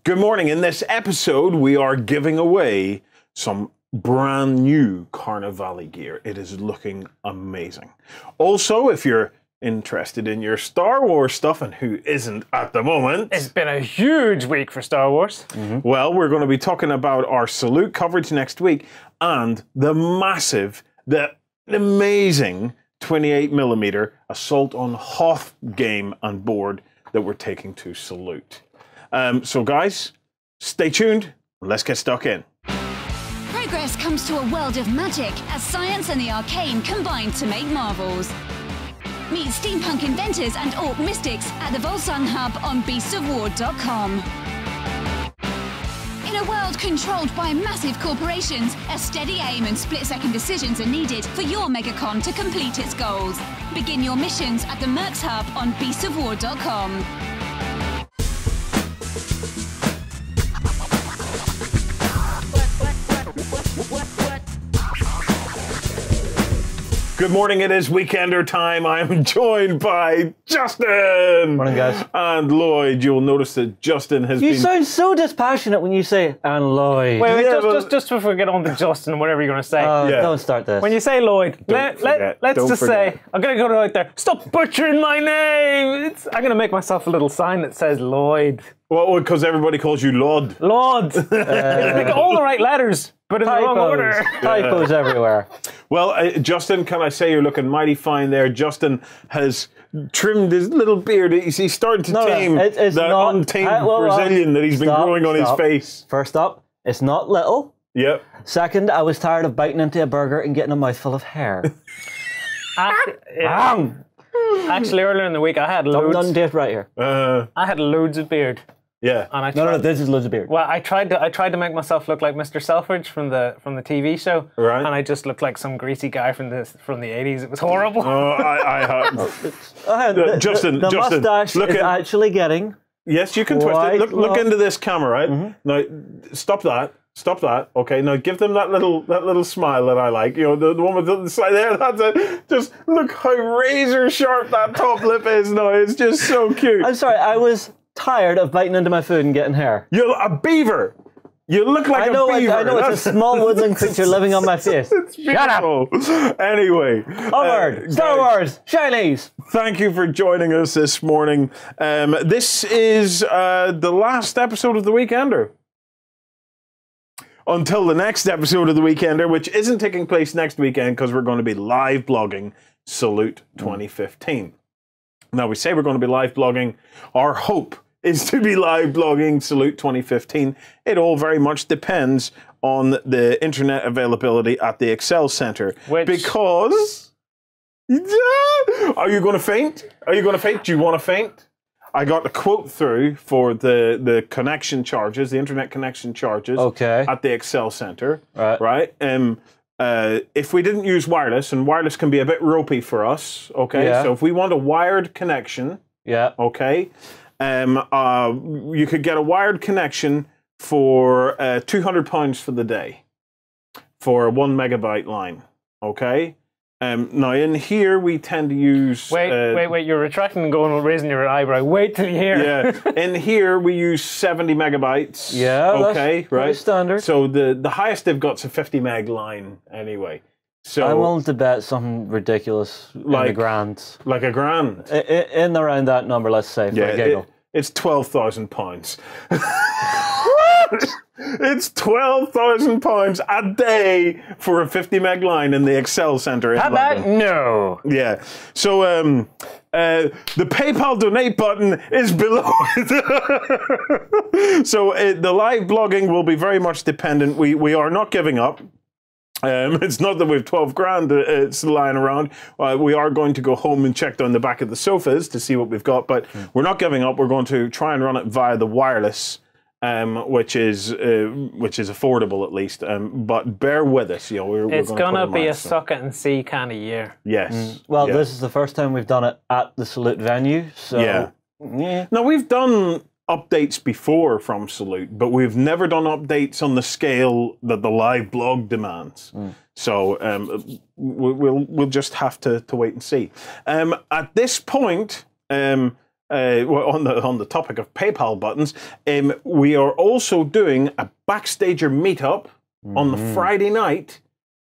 Good morning. In this episode, we are giving away some brand new Carnevale gear. It is looking amazing. Also, if you're interested in your Star Wars stuff, and who isn't at the moment? It's been a huge week for Star Wars. Well, we're going to be talking about our Salute coverage next week and the massive, the amazing 28mm Assault on Hoth game and board that we're taking to Salute. So guys, stay tuned. Let's get stuck in. Progress comes to a world of magic as science and the arcane combine to make marvels. Meet steampunk inventors and orc mystics at the Volsung Hub on beastsofwar.com. In a world controlled by massive corporations, a steady aim and split-second decisions are needed for your megacon to complete its goals. Begin your missions at the Mercs Hub on beastsofwar.com. Good morning, it is Weekender time. I am joined by Justin! Morning, guys. And Lloyd. You'll notice that Justin has been... You sound so dispassionate when you say, and Lloyd. Wait, Yeah, just before we get on to Justin, whatever you're going to say. Yeah. Don't start this. When you say Lloyd, let's Don't just forget. say, I'm going to go right there, stop butchering my name! I'm going to make myself a little sign that says Lloyd. Well, because everybody calls you Lord. Lord! It's like all the right letters, but in the wrong order. Typos everywhere. Well, Justin, can I say you're looking mighty fine there. Justin has trimmed his little beard. He's starting to tame it's that not, untamed Brazilian that he's been growing on his face. First up, it's not little. Yep. Second, I was tired of biting into a burger and getting a mouthful of hair. Actually, earlier in the week, I had Done loads. date right here. I had loads of beard. Yeah. And I No, this is loads of beard. Well, I tried to make myself look like Mr. Selfridge from the TV show, Right. and I just looked like some greasy guy from the 80s. It was horrible. Justin, The Justin, mustache look is at... actually getting... Yes, you can twist it. quite Look long. into this camera, right? Now, stop that. Stop that. Okay, now give them that little smile that I like. You know, the one with the side there. That's it. Just look how razor sharp that top lip is. No, it's just so cute. I'm sorry, I was tired of biting into my food and getting hair. You're a beaver. You look like I know, a beaver. I know it's a small woodland creature living on my face. Shut up. Anyway, Onward! Star Wars! Shinies! thank you for joining us this morning. This is the last episode of The Weekender. Until the next episode of The Weekender, which isn't taking place next weekend because we're going to be live blogging Salute 2015. Now, we say we're going to be live blogging. Our hope is to be live blogging Salute 2015. It all very much depends on the internet availability at the Excel Center. Because... Are you going to faint? Are you going to faint? Do you want to faint? I got a quote through for the connection charges, the internet connection charges at the Excel Center. Right? If we didn't use wireless, and wireless can be a bit ropey for us, so if we want a wired connection, you could get a wired connection for £200 for the day for a 1 megabyte line, now in here we tend to use... Wait, you're retracting and going raising your eyebrow. Wait till you hear. Yeah, in here we use 70 megabytes. Yeah, that's pretty standard. So the highest they've got's a 50 meg line anyway. So I'm willing to bet something ridiculous in the grand. Like a grand? In around that number, let's say, for a giggle. It's £12,000. It's £12,000 a day for a 50 meg line in the Excel Center in How about London. no? Yeah. So the PayPal donate button is below it. So the live blogging will be very much dependent. We are not giving up. It's not that we've 12 grand it's lying around. We are going to go home and check down the back of the sofas to see what we've got, but we're not giving up. We're going to try and run it via the wireless, which is affordable at least. But bear with us. It's gonna be a suck it and see kind of year. Yes. Well, this is the first time we've done it at the Salute venue, so... Yeah. Now, we've done updates before from Salute, but we've never done updates on the scale that the live blog demands. So we'll just have to wait and see. At this point, on the topic of PayPal buttons, we are also doing a Backstager meetup on the Friday night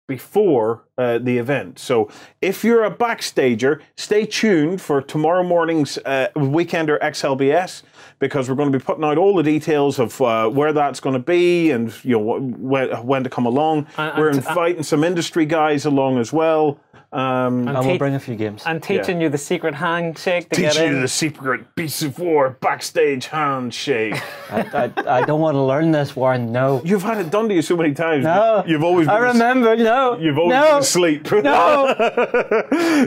before the event. So if you're a Backstager, stay tuned for tomorrow morning's Weekender XLBS, because we're going to be putting out all the details of where that's going to be and when to come along. We're inviting some industry guys along as well. And we'll bring a few games. And teaching you the secret handshake to get in. Teaching you the secret Beasts of War backstage handshake. I don't want to learn this, Warren. No. You've had it done to you so many times. No. You've always been No. You've always been asleep. No.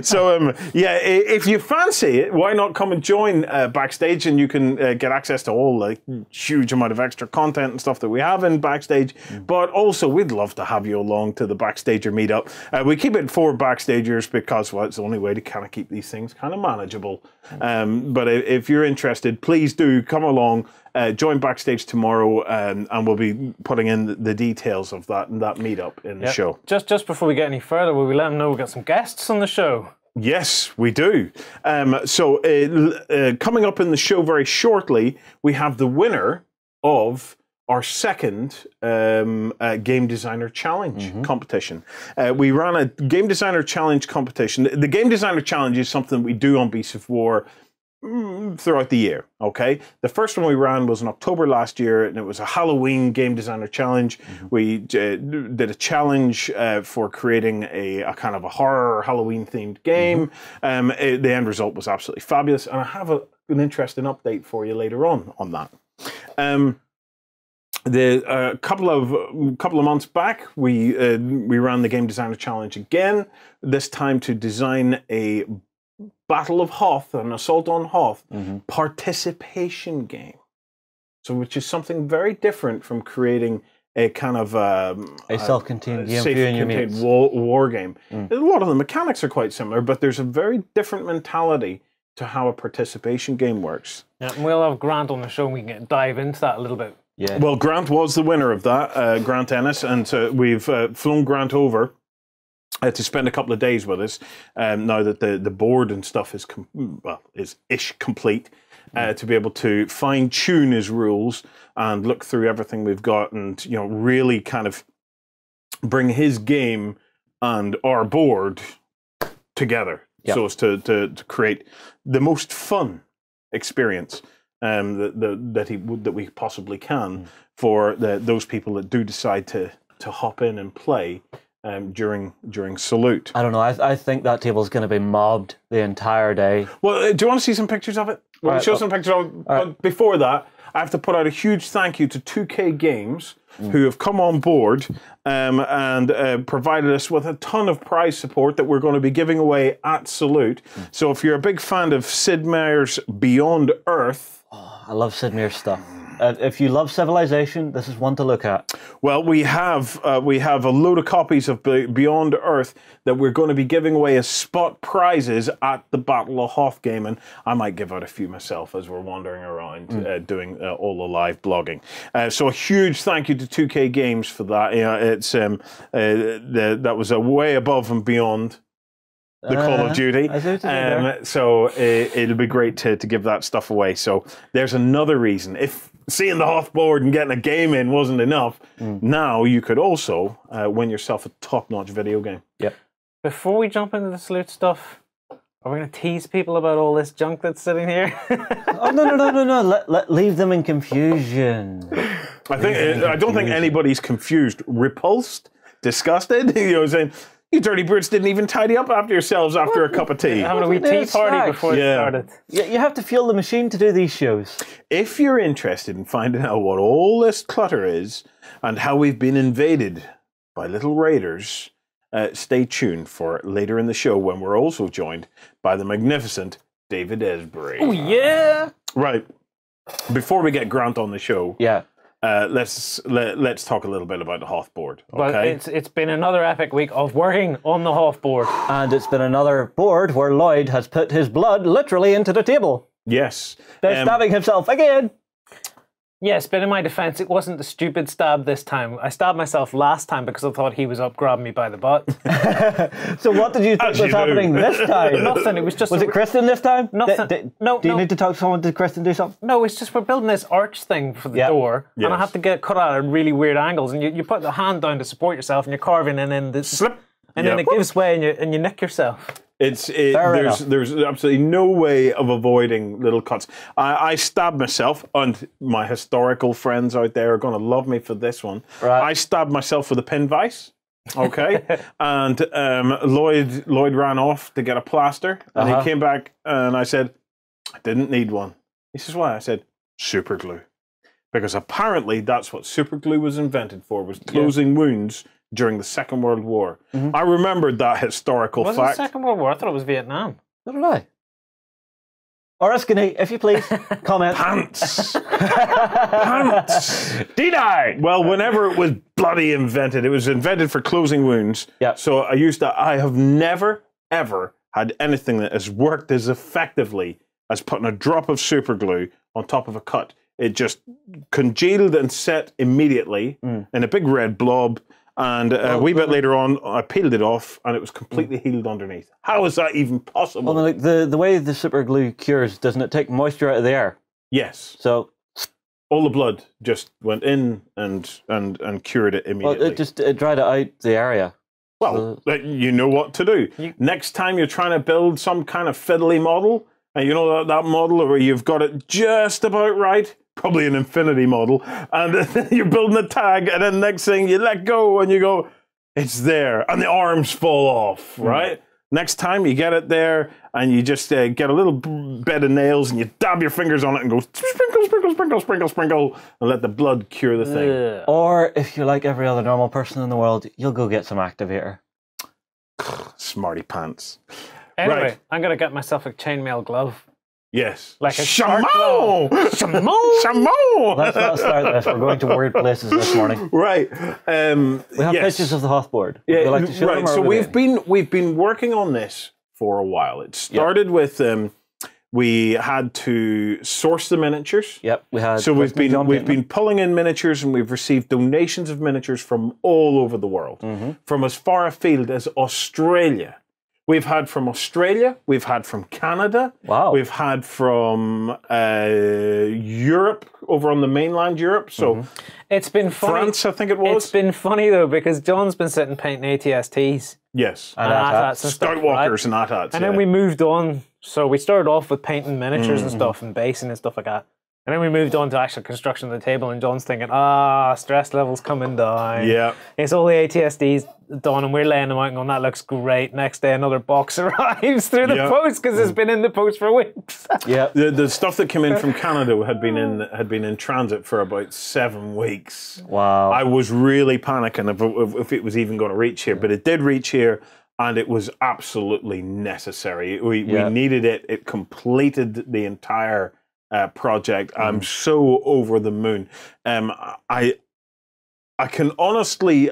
So, if you fancy it, why not come and join Backstage, and you can get access to all the huge amount of extra content and stuff that we have in Backstage. But also, we'd love to have you along to the Backstager meetup. We keep it for Backstagers because, well, it's the only way to kind of keep these things kind of manageable. But if you're interested, please do come along. Join Backstage tomorrow, and we'll be putting in the details of that meetup in the show. Just before we get any further, will we let them know we've got some guests on the show? Yes, we do. So coming up in the show very shortly, we have the winner of our second Game Designer Challenge competition. We ran a Game Designer Challenge competition. The Game Designer Challenge is something we do on Beasts of War throughout the year, okay? The first one we ran was in October last year, and it was a Halloween Game Designer Challenge. We did a challenge for creating a kind of a horror Halloween-themed game. The end result was absolutely fabulous, and I have an interesting update for you later on that. A couple of months back, we ran the Game Designer Challenge again, this time to design a Battle of Hoth, an Assault on Hoth participation game. So, which is something very different from creating a kind of a self-contained game for you and your mates. War game. A lot of the mechanics are quite similar, but there's a very different mentality to how a participation game works. Yeah, and we'll have Grant on the show, and we can dive into that a little bit. Yeah. Well, Grant was the winner of that, Grant Ennis, and we've flown Grant over to spend a couple of days with us now that the board and stuff is ish complete, to be able to fine tune his rules and look through everything we've got, and really kind of bring his game and our board together, so as to create the most fun experience that we possibly can for those people that do decide to hop in and play during Salute. I don't know. I think that table is going to be mobbed the entire day. Well, do you want to see some pictures of it? We'll show some pictures of it. But before that, I have to put out a huge thank you to 2K Games, who have come on board and provided us with a ton of prize support that we're going to be giving away at Salute. So if you're a big fan of Sid Meier's Beyond Earth, I love Sid Meier's stuff. If you love Civilization, this is one to look at. Well, we have a load of copies of Beyond Earth that we're going to be giving away as spot prizes at the Battle of Hoth game, and I might give out a few myself as we're wandering around doing all the live blogging. So a huge thank you to 2K Games for that. It's that was a way above and beyond the Call of Duty. So it'll be great to give that stuff away. So there's another reason. If seeing the Hoth board and getting a game in wasn't enough, now you could also win yourself a top-notch video game. Yep. Before we jump into the Salute stuff, are we going to tease people about all this junk that's sitting here? Oh, no. Leave them in confusion. I don't think anybody's confused, repulsed, disgusted. Saying, you dirty brutes didn't even tidy up after yourselves after a cup of tea. Having a wee tea party before it started. You have to fuel the machine to do these shows. If you're interested in finding out what all this clutter is and how we've been invaded by little raiders, stay tuned for later in the show when we're also joined by the magnificent David Esbri. Oh, yeah! Right. Before we get Grant on the show, let's talk a little bit about the Hoth board. Okay? Well, it's been another epic week of working on the Hoth board. And it's been another board where Lloyd has put his blood literally into the table. Yes. They're stabbing himself again. Yes, but in my defense, it wasn't the stupid stab this time. I stabbed myself last time because I thought he was up grabbing me by the butt. So what did you think was happening this time? Nothing. It was just. Was it Kristen this time? Nothing. Do you need to talk to someone? Did Kristen do something? No, it's just we're building this arch thing for the door, and I have to get cut out at really weird angles. And you put the hand down to support yourself, and you're carving, and then slip, and then it gives way, and you nick yourself. There's absolutely no way of avoiding little cuts. I stabbed myself, and my historical friends out there are going to love me for this one. Right. I stabbed myself with a pin vise. Okay, and Lloyd ran off to get a plaster, and he came back, and I said, I didn't need one. He says, why? I said, super glue, because apparently that's what super glue was invented for, was closing wounds during the Second World War. I remembered that historical fact. Was it the Second World War? I thought it was Vietnam. So did I. Oriskany, if you please, comment. Pants! Pants! Deny! Well, whenever it was bloody invented, it was invented for closing wounds. Yeah. So I used that. I have never, ever had anything that has worked as effectively as putting a drop of super glue on top of a cut. It just congealed and set immediately in a big red blob. And a wee bit later on, I peeled it off, and it was completely healed underneath. How is that even possible? Well, like the way the super glue cures, doesn't it take moisture out of the air? Yes. So all the blood just went in and cured it immediately. Well, it dried it out the area. Well, you know what to do. Next time you're trying to build some kind of fiddly model, and you know that model where you've got it just about right, probably an infinity model, and you're building a tag, and then next thing you let go and you go, it's there, and the arms fall off, right? Next time you get it there, and you just get a little bed of nails, and you dab your fingers on it and go, sprinkle, sprinkle, sprinkle, sprinkle, sprinkle, and let the blood cure the thing. Or if you're like every other normal person in the world, you'll go get some activator. Smarty pants. Anyway, I'm going to get myself a chainmail glove. Yes. Like a Shamo! Shamo! Shamo! Let's not start this. We're going to weird places this morning. Right. We have pictures of the Hothboard. Yeah, like to show them, so we've been working on this for a while. It started with we had to source the miniatures. Yep, we had. So we've been pulling in miniatures, and we've received donations of miniatures from all over the world, from as far afield as Australia. We've had from Australia, we've had from Canada, we've had from Europe, over on the mainland Europe, so it's been funny. France, I think it was. It's been funny though, because John's been sitting painting ATSTs. Yes. And AT-ATs and stuff, Stoutwalkers and AT-ATs. And then we moved on, so we started off with painting miniatures and stuff, and basing and stuff like that. And then we moved on to actual construction of the table, and John's thinking, stress levels coming down. Yeah. It's all the ATSDs done, and we're laying them out and going, that looks great. Next day, another box arrives through the post, because it's been in the post for weeks. Yeah. The stuff that came in from Canada had been in transit for about 7 weeks. Wow. I was really panicking if it was even going to reach here, but it did reach here, and it was absolutely necessary. We needed it. It completed the entire project. I'm so over the moon. I can honestly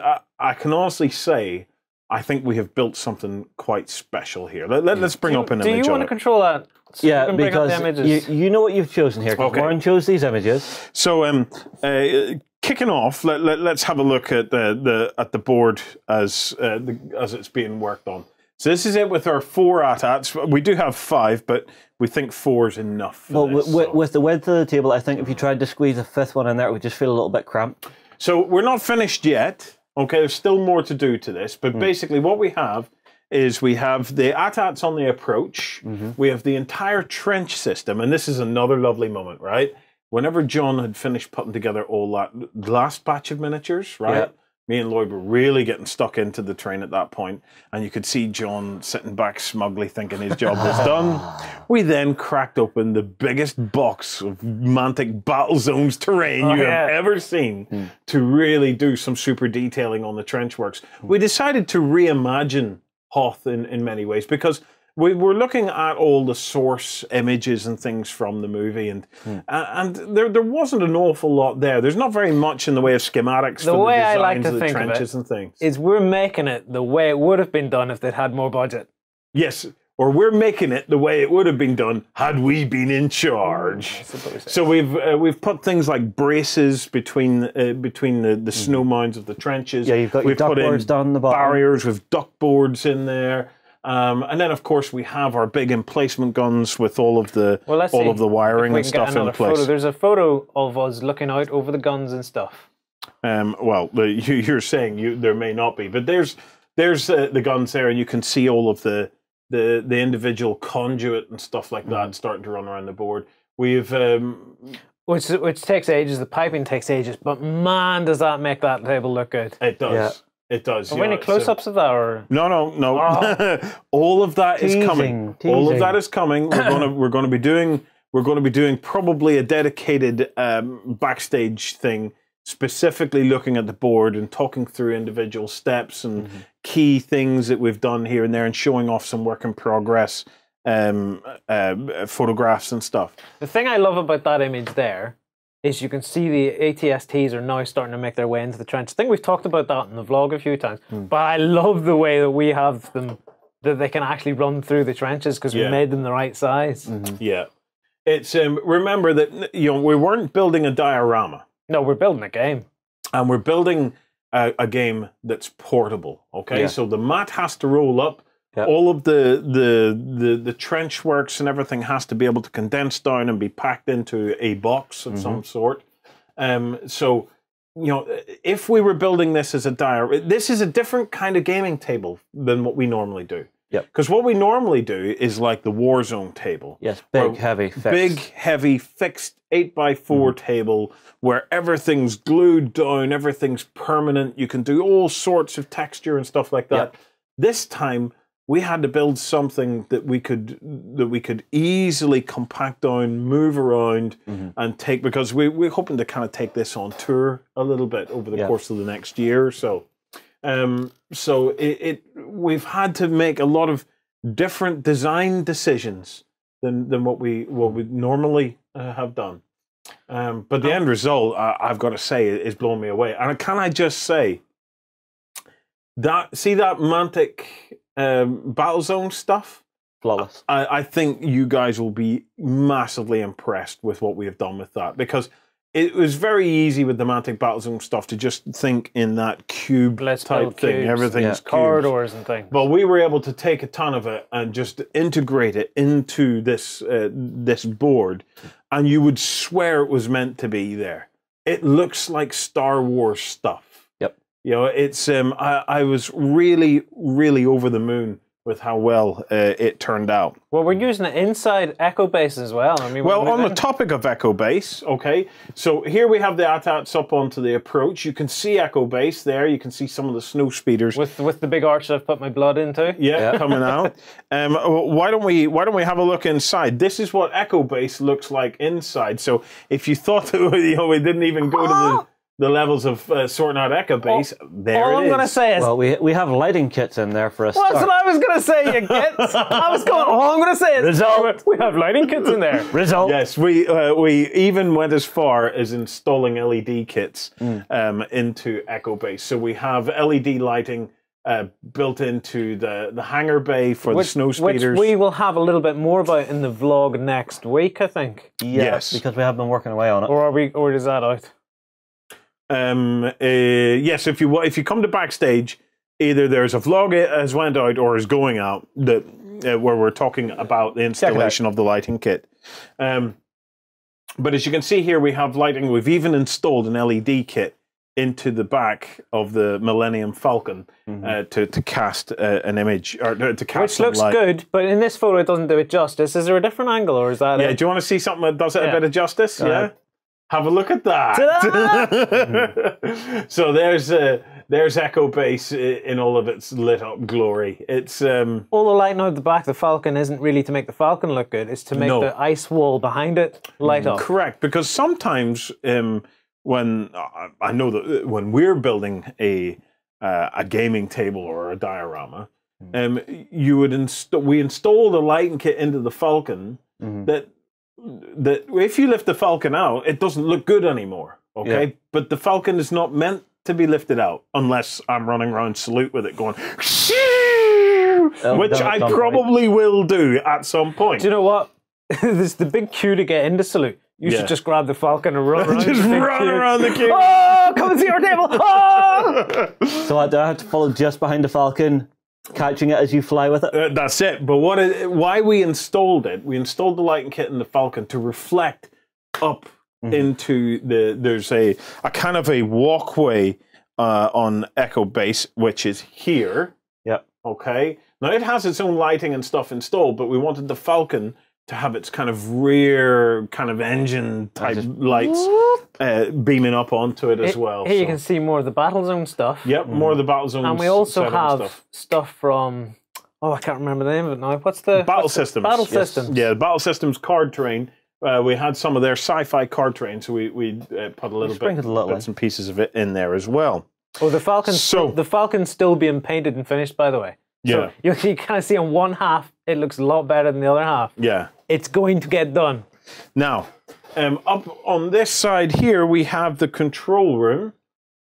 say I think we have built something quite special here. Let's bring up an image. Do you want to control that? So yeah, you because the images? You know what you've chosen here. Okay. Warren chose these images. So kicking off, let's have a look at the board as it's being worked on. So this is it with our 4 AT-ATs. We do have 5, but we think 4 is enough for this, with the width of the table, I think if you tried to squeeze a 5th one in there, it would just feel a little bit cramped. So we're not finished yet. Okay, there's still more to do to this. But basically what we have is we have the AT-ATs on the approach. We have the entire trench system. And this is another lovely moment, right? Whenever John had finished putting together all that last batch of miniatures, right? Yeah. Me and Lloyd were really getting stuck into the train at that point, and you could see John sitting back smugly thinking his job was done. We then cracked open the biggest box of Mantic Battle Zones terrain you have ever seen to really do some super detailing on the trench works. We decided to reimagine Hoth in many ways, because we were looking at all the source images and things from the movie, and there wasn't an awful lot there. There's not very much in the way of schematics for the way designs I like to of the think trenches of it and things. Is we're making it the way it would have been done if they'd had more budget. Yes, or we're making it the way it would have been done had we been in charge. So we've put things like braces between the snow mounds of the trenches. Yeah, you've got your duck boards down the bottom. Barriers with duck boards in there. And then, of course, we have our big emplacement guns with all of the wiring and stuff in place. There's a photo of us looking out over the guns and stuff. Well, you're saying there may not be, but there's the guns there, and you can see all of the individual conduit and stuff like that starting to run around the board. We've which takes ages. The piping takes ages, but man, does that make that table look good? It does. Yeah. It does. Are there any close-ups of that, or no? Oh. All of that is coming. All of that is coming. We're going to be doing probably a dedicated backstage thing, specifically looking at the board and talking through individual steps and key things that we've done here and there, and showing off some work in progress photographs and stuff. The thing I love about that image there is you can see the ATSTs are now starting to make their way into the trench. I think we've talked about that in the vlog a few times, but I love the way that we have them, that they can actually run through the trenches because we made them the right size. Yeah. It's remember that we weren't building a diorama. No, we're building a game. And we're building a game that's portable, okay? Yeah. So the mat has to roll up. Yep. All of the trench works and everything has to be able to condense down and be packed into a box of some sort. So, if we were building this as this is a different kind of gaming table than what we normally do. Because what we normally do is like the Warzone table. Yes, big, heavy, fixed. Big, heavy, fixed 8x4 table where everything's glued down, everything's permanent. You can do all sorts of texture and stuff like that. This time, we had to build something that we could easily compact down, move around, and take, because we're hoping to kind of take this on tour a little bit over the course of the next year or so. So we've had to make a lot of different design decisions than what we normally have done. But the end result, I've got to say, is blowing me away. And can I just say that Mantic Battlezone stuff? Flawless. I think you guys will be massively impressed with what we have done with that, because it was very easy with the Mantic Battlezone stuff to just think in that cube type thing. Everything's corridors and things. But we were able to take a ton of it and just integrate it into this this board, and you would swear it was meant to be there. It looks like Star Wars stuff. It's I was really, really over the moon with how well it turned out. Well, we're using it inside Echo Base as well. I mean, on the topic of Echo Base, okay, so here we have the AT-ATs up onto the approach. You can see Echo Base there. You can see some of the snow speeders with the big arch that I've put my blood into. Yeah, coming out. Why don't we have a look inside? This is what Echo Base looks like inside. So if you thought that we didn't even go to the levels of sorting out Echo Base, there all it I'm going to say is... Well, we have lighting kits in there for us. Well, that's what I was going to say, you gits. All I'm going to say is... Result. We have lighting kits in there. Result. Yes, we even went as far as installing LED kits into Echo Base. So we have LED lighting built into the hangar bay for the snow speeders. Which we will have a little bit more about in the vlog next week, I think. Yes. Because we have been working away on it. Or is that out? Yes, if you come to backstage, either there's a vlog has went out or is going out that where we're talking about the installation of the lighting kit. But as you can see here, we have lighting. We've even installed an LED kit into the back of the Millennium Falcon to cast an image, or to cast which looks light. good, but in this photo it doesn't do it justice. Is there a different angle, or is that it? Do you want to see something that does it a bit of justice? Yeah. Have a look at that. So there's Echo Base in all of its lit up glory. It's all the lighting out the back of the Falcon isn't really to make the Falcon look good. It's to make the ice wall behind it light up. Correct, because sometimes when I know that when we're building a gaming table or a diorama, we install the lighting kit into the Falcon that if you lift the Falcon out, it doesn't look good anymore, okay? Yeah. But the Falcon is not meant to be lifted out unless I'm running around salute with it going, which I probably will do at some point. Do you know what? There's the big queue to get into Salute. You should just grab the Falcon and run around. Just run around the queue. Oh, come and see our table! Oh! So I have to follow just behind the Falcon, catching it as you fly with it? That's it. But why we installed it, we installed the lighting kit in the Falcon to reflect up into there's a kind of a walkway on Echo Base, which is here. Yep. Okay. Now it has its own lighting and stuff installed, but we wanted the Falcon to have its kind of rear kind of engine type lights beaming up onto it as well. Here you can see more of the battle zone stuff. Yep, more of the battle zone. And we also have stuff from, I can't remember the name of it now. What's the Battle Systems? Battle Systems. Yeah, Battle Systems card terrain. We had some of their sci-fi card terrain, so we put a little bits and pieces of it in there as well. Oh, the Falcon's still being painted and finished, by the way. So you kind of see on one half, it looks a lot better than the other half. Yeah. It's going to get done. Now, up on this side here, we have the control room.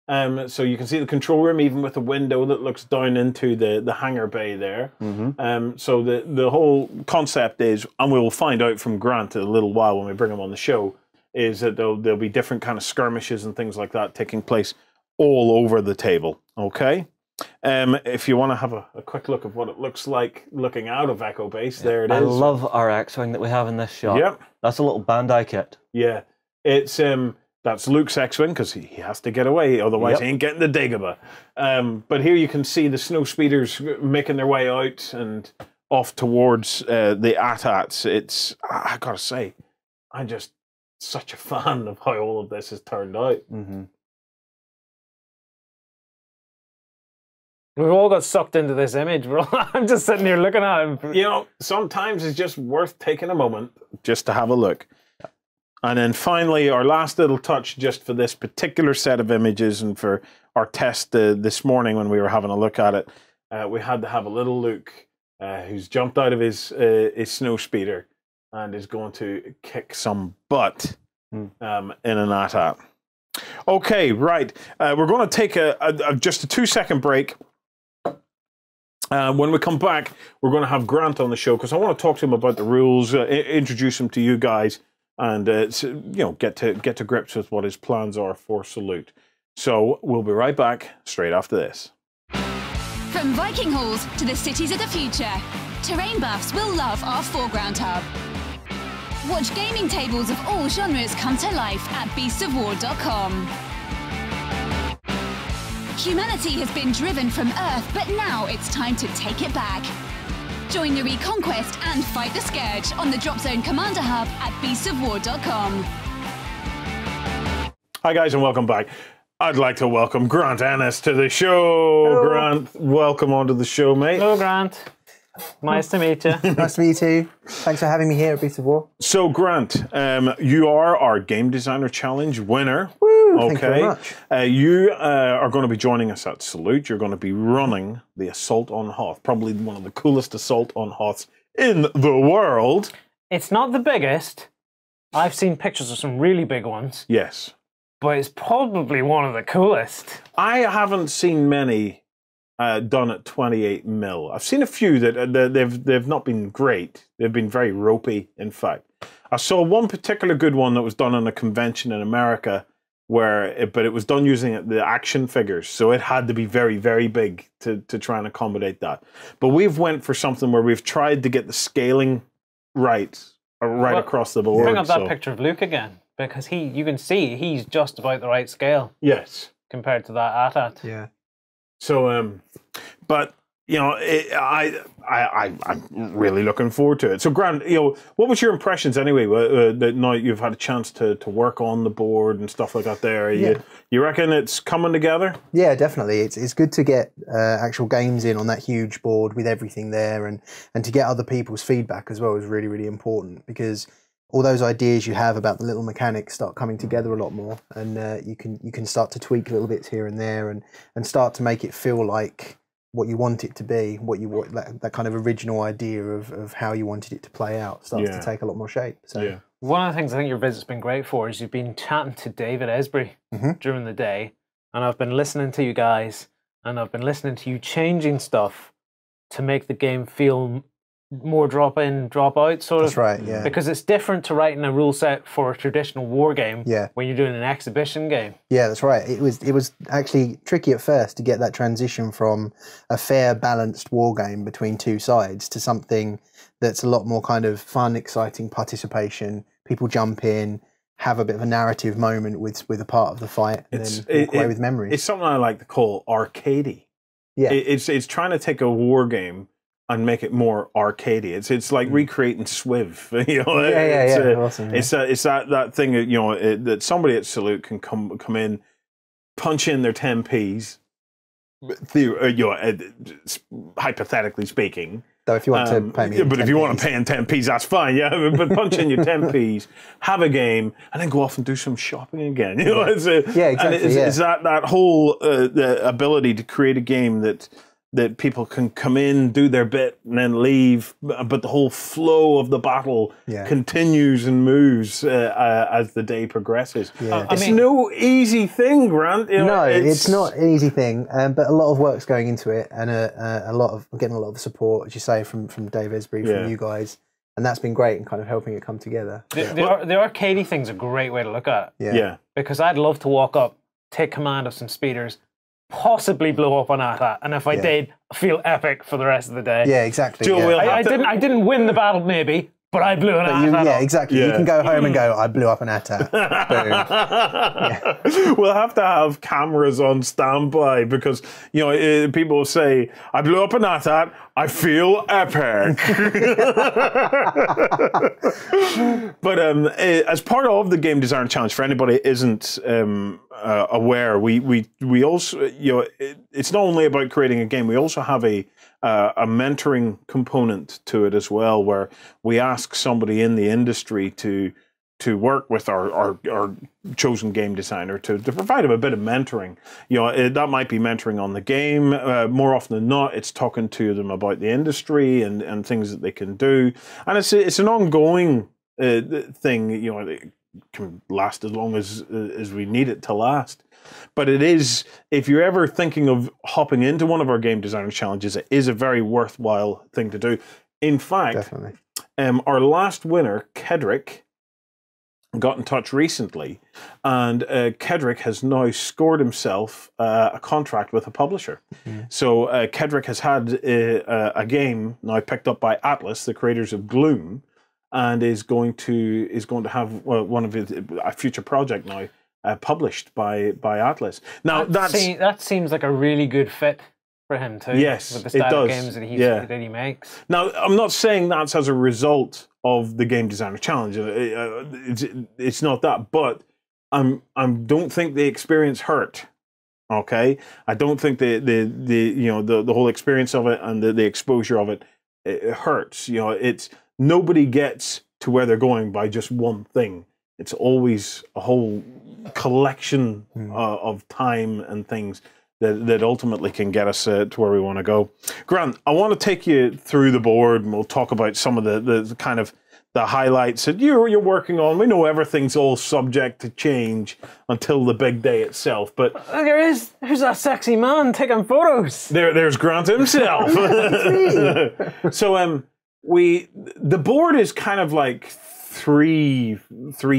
So you can see the control room even with a window that looks down into the hangar bay there. So the whole concept is, and we will find out from Grant in a little while when we bring him on the show, is that there'll be different kind of skirmishes and things like that taking place all over the table. Okay? If you want to have a quick look of what it looks like looking out of Echo Base, there it is. I love our X-Wing that we have in this shot. Yep. That's a little Bandai kit. Yeah. It's that's Luke's X-Wing because he has to get away, otherwise he ain't getting the Dagobah. But here you can see the snow speeders making their way out and off towards the AT-ATs. It's, I gotta say, I'm just such a fan of how all of this has turned out. We've all got sucked into this image. I'm just sitting here looking at him. You know, sometimes it's just worth taking a moment just to have a look. And then finally, our last little touch just for this particular set of images and for our test this morning when we were having a look at it, we had to have a little Luke who's jumped out of his snow speeder and is going to kick some butt in an AT-AT. Okay, right. We're going to take just a 2-second break. When we come back, we're going to have Grant on the show because I want to talk to him about the rules, introduce him to you guys, and get to grips with what his plans are for Salute. So we'll be right back straight after this. From Viking halls to the cities of the future, terrain buffs will love our foreground hub. Watch gaming tables of all genres come to life at beastsofwar.com. Humanity has been driven from Earth, but now it's time to take it back. Join the Reconquest and fight the Scourge on the Drop Zone Commander Hub at beastsofwar.com. Hi guys and welcome back. I'd like to welcome Grant Ennis to the show. Hello. Grant, welcome onto the show, mate. Hello, Grant. Nice to meet you. Nice to meet you too. Thanks for having me here at Beasts of War. So, Grant, you are our Game Designer Challenge winner. Woo, thank you very much. You are going to be joining us at Salute. You're going to be running the Assault on Hoth, probably one of the coolest Assault on Hoths in the world. It's not the biggest. I've seen pictures of some really big ones. Yes. But it's probably one of the coolest. I haven't seen many done at 28 mil. I've seen a few that they've not been great. They've been very ropey, in fact. I saw one particular good one that was done on a convention in America, but it was done using the action figures, so it had to be very, very big to try and accommodate that. But we've went for something where we've tried to get the scaling right across the board. Bring up that picture of Luke again, because you can see he's just about the right scale. Yes. Compared to that AT-AT. Yeah. So, but you know, I'm really looking forward to it. So, Grant, what was your impressions anyway? That now you've had a chance to work on the board and stuff like that. There, Yeah. You reckon it's coming together? Yeah, definitely. It's good to get actual games in on that huge board with everything there, and to get other people's feedback as well is really, really important, because all those ideas you have about the little mechanics start coming together a lot more, and you can start to tweak little bits here and there, and start to make it feel like what you want it to be, that kind of original idea of how you wanted it to play out starts to take a lot more shape. So. Yeah. One of the things I think your visit's been great for is you've been chatting to David Esbri during the day, and I've been listening to you guys, and I've been listening to you changing stuff to make the game feel more drop in, drop out sort That's of. right, yeah. Because it's different to writing a rule set for a traditional war game when you're doing an exhibition game. Yeah, that's right. It was actually tricky at first to get that transition from a fair, balanced war game between two sides to something that's a lot more kind of fun, exciting participation. People jump in, have a bit of a narrative moment with a part of the fight, and then walk away with memories. It's something I like to call arcadey. Yeah, it's trying to take a war game and make it more arcadey. It's like recreating Swiv. You know, awesome. It's that thing that, you know, that somebody at Salute can come in, punch in their 10p's. Hypothetically speaking. So if you want to pay me, but if you want to pay in 10p's, that's fine. Yeah, but punch in your 10p's, have a game, and then go off and do some shopping again. You know, exactly. It's that whole the ability to create a game that people can come in, do their bit, and then leave, but the whole flow of the battle continues and moves as the day progresses. Yeah. It's no easy thing, Grant. You know, no, it's not an easy thing, but a lot of work's going into it, and I'm getting a lot of support, as you say, from Dave Esbri, from you guys, and that's been great in kind of helping it come together. The arcadey thing's a great way to look at it. Yeah. Because I'd love to walk up, take command of some speeders, possibly blow up an AT-AT, and if I did, feel epic for the rest of the day. Yeah, exactly. Joe, I didn't win the battle, maybe, but I blew an AT-AT. Yeah, exactly. Yeah. You can go home and go, I blew up an AT-AT. Boom. We'll have to have cameras on standby because, you know, people will say, I blew up an AT-AT, I feel epic. But as part of the Game Designer Challenge, for anybody who isn't aware, we also, you know, it's not only about creating a game, we also have a mentoring component to it as well, where we ask somebody in the industry to work with our chosen game designer to provide them a bit of mentoring. You know, that might be mentoring on the game. More often than not, it's talking to them about the industry and things that they can do. And it's an ongoing thing. You know, it can last as long as we need it to last. But it is, if you're ever thinking of hopping into one of our game designer challenges, it is a very worthwhile thing to do. In fact, definitely. Our last winner, Kedrick, got in touch recently, and Kedrick has now scored himself a contract with a publisher. So Kedrick has had a game now picked up by Atlas, the creators of Gloom, and is going to have one of a future project now published by Atlas. Now that seems like a really good fit for him too. Yes, with the style of games that he makes. Now, I'm not saying that's as a result of the Game Designer Challenge. It's not that, but I don't think the experience hurt. Okay, I don't think the whole experience of it and the exposure of it hurts. You know, it's nobody gets to where they're going by just one thing. It's always a whole collection of time and things that ultimately can get us to where we want to go. Grant, I want to take you through the board, and we'll talk about some of the kind of the highlights that you're working on. We know everything's all subject to change until the big day itself, but there's that sexy man taking photos. There's Grant himself. So the board is kind of like three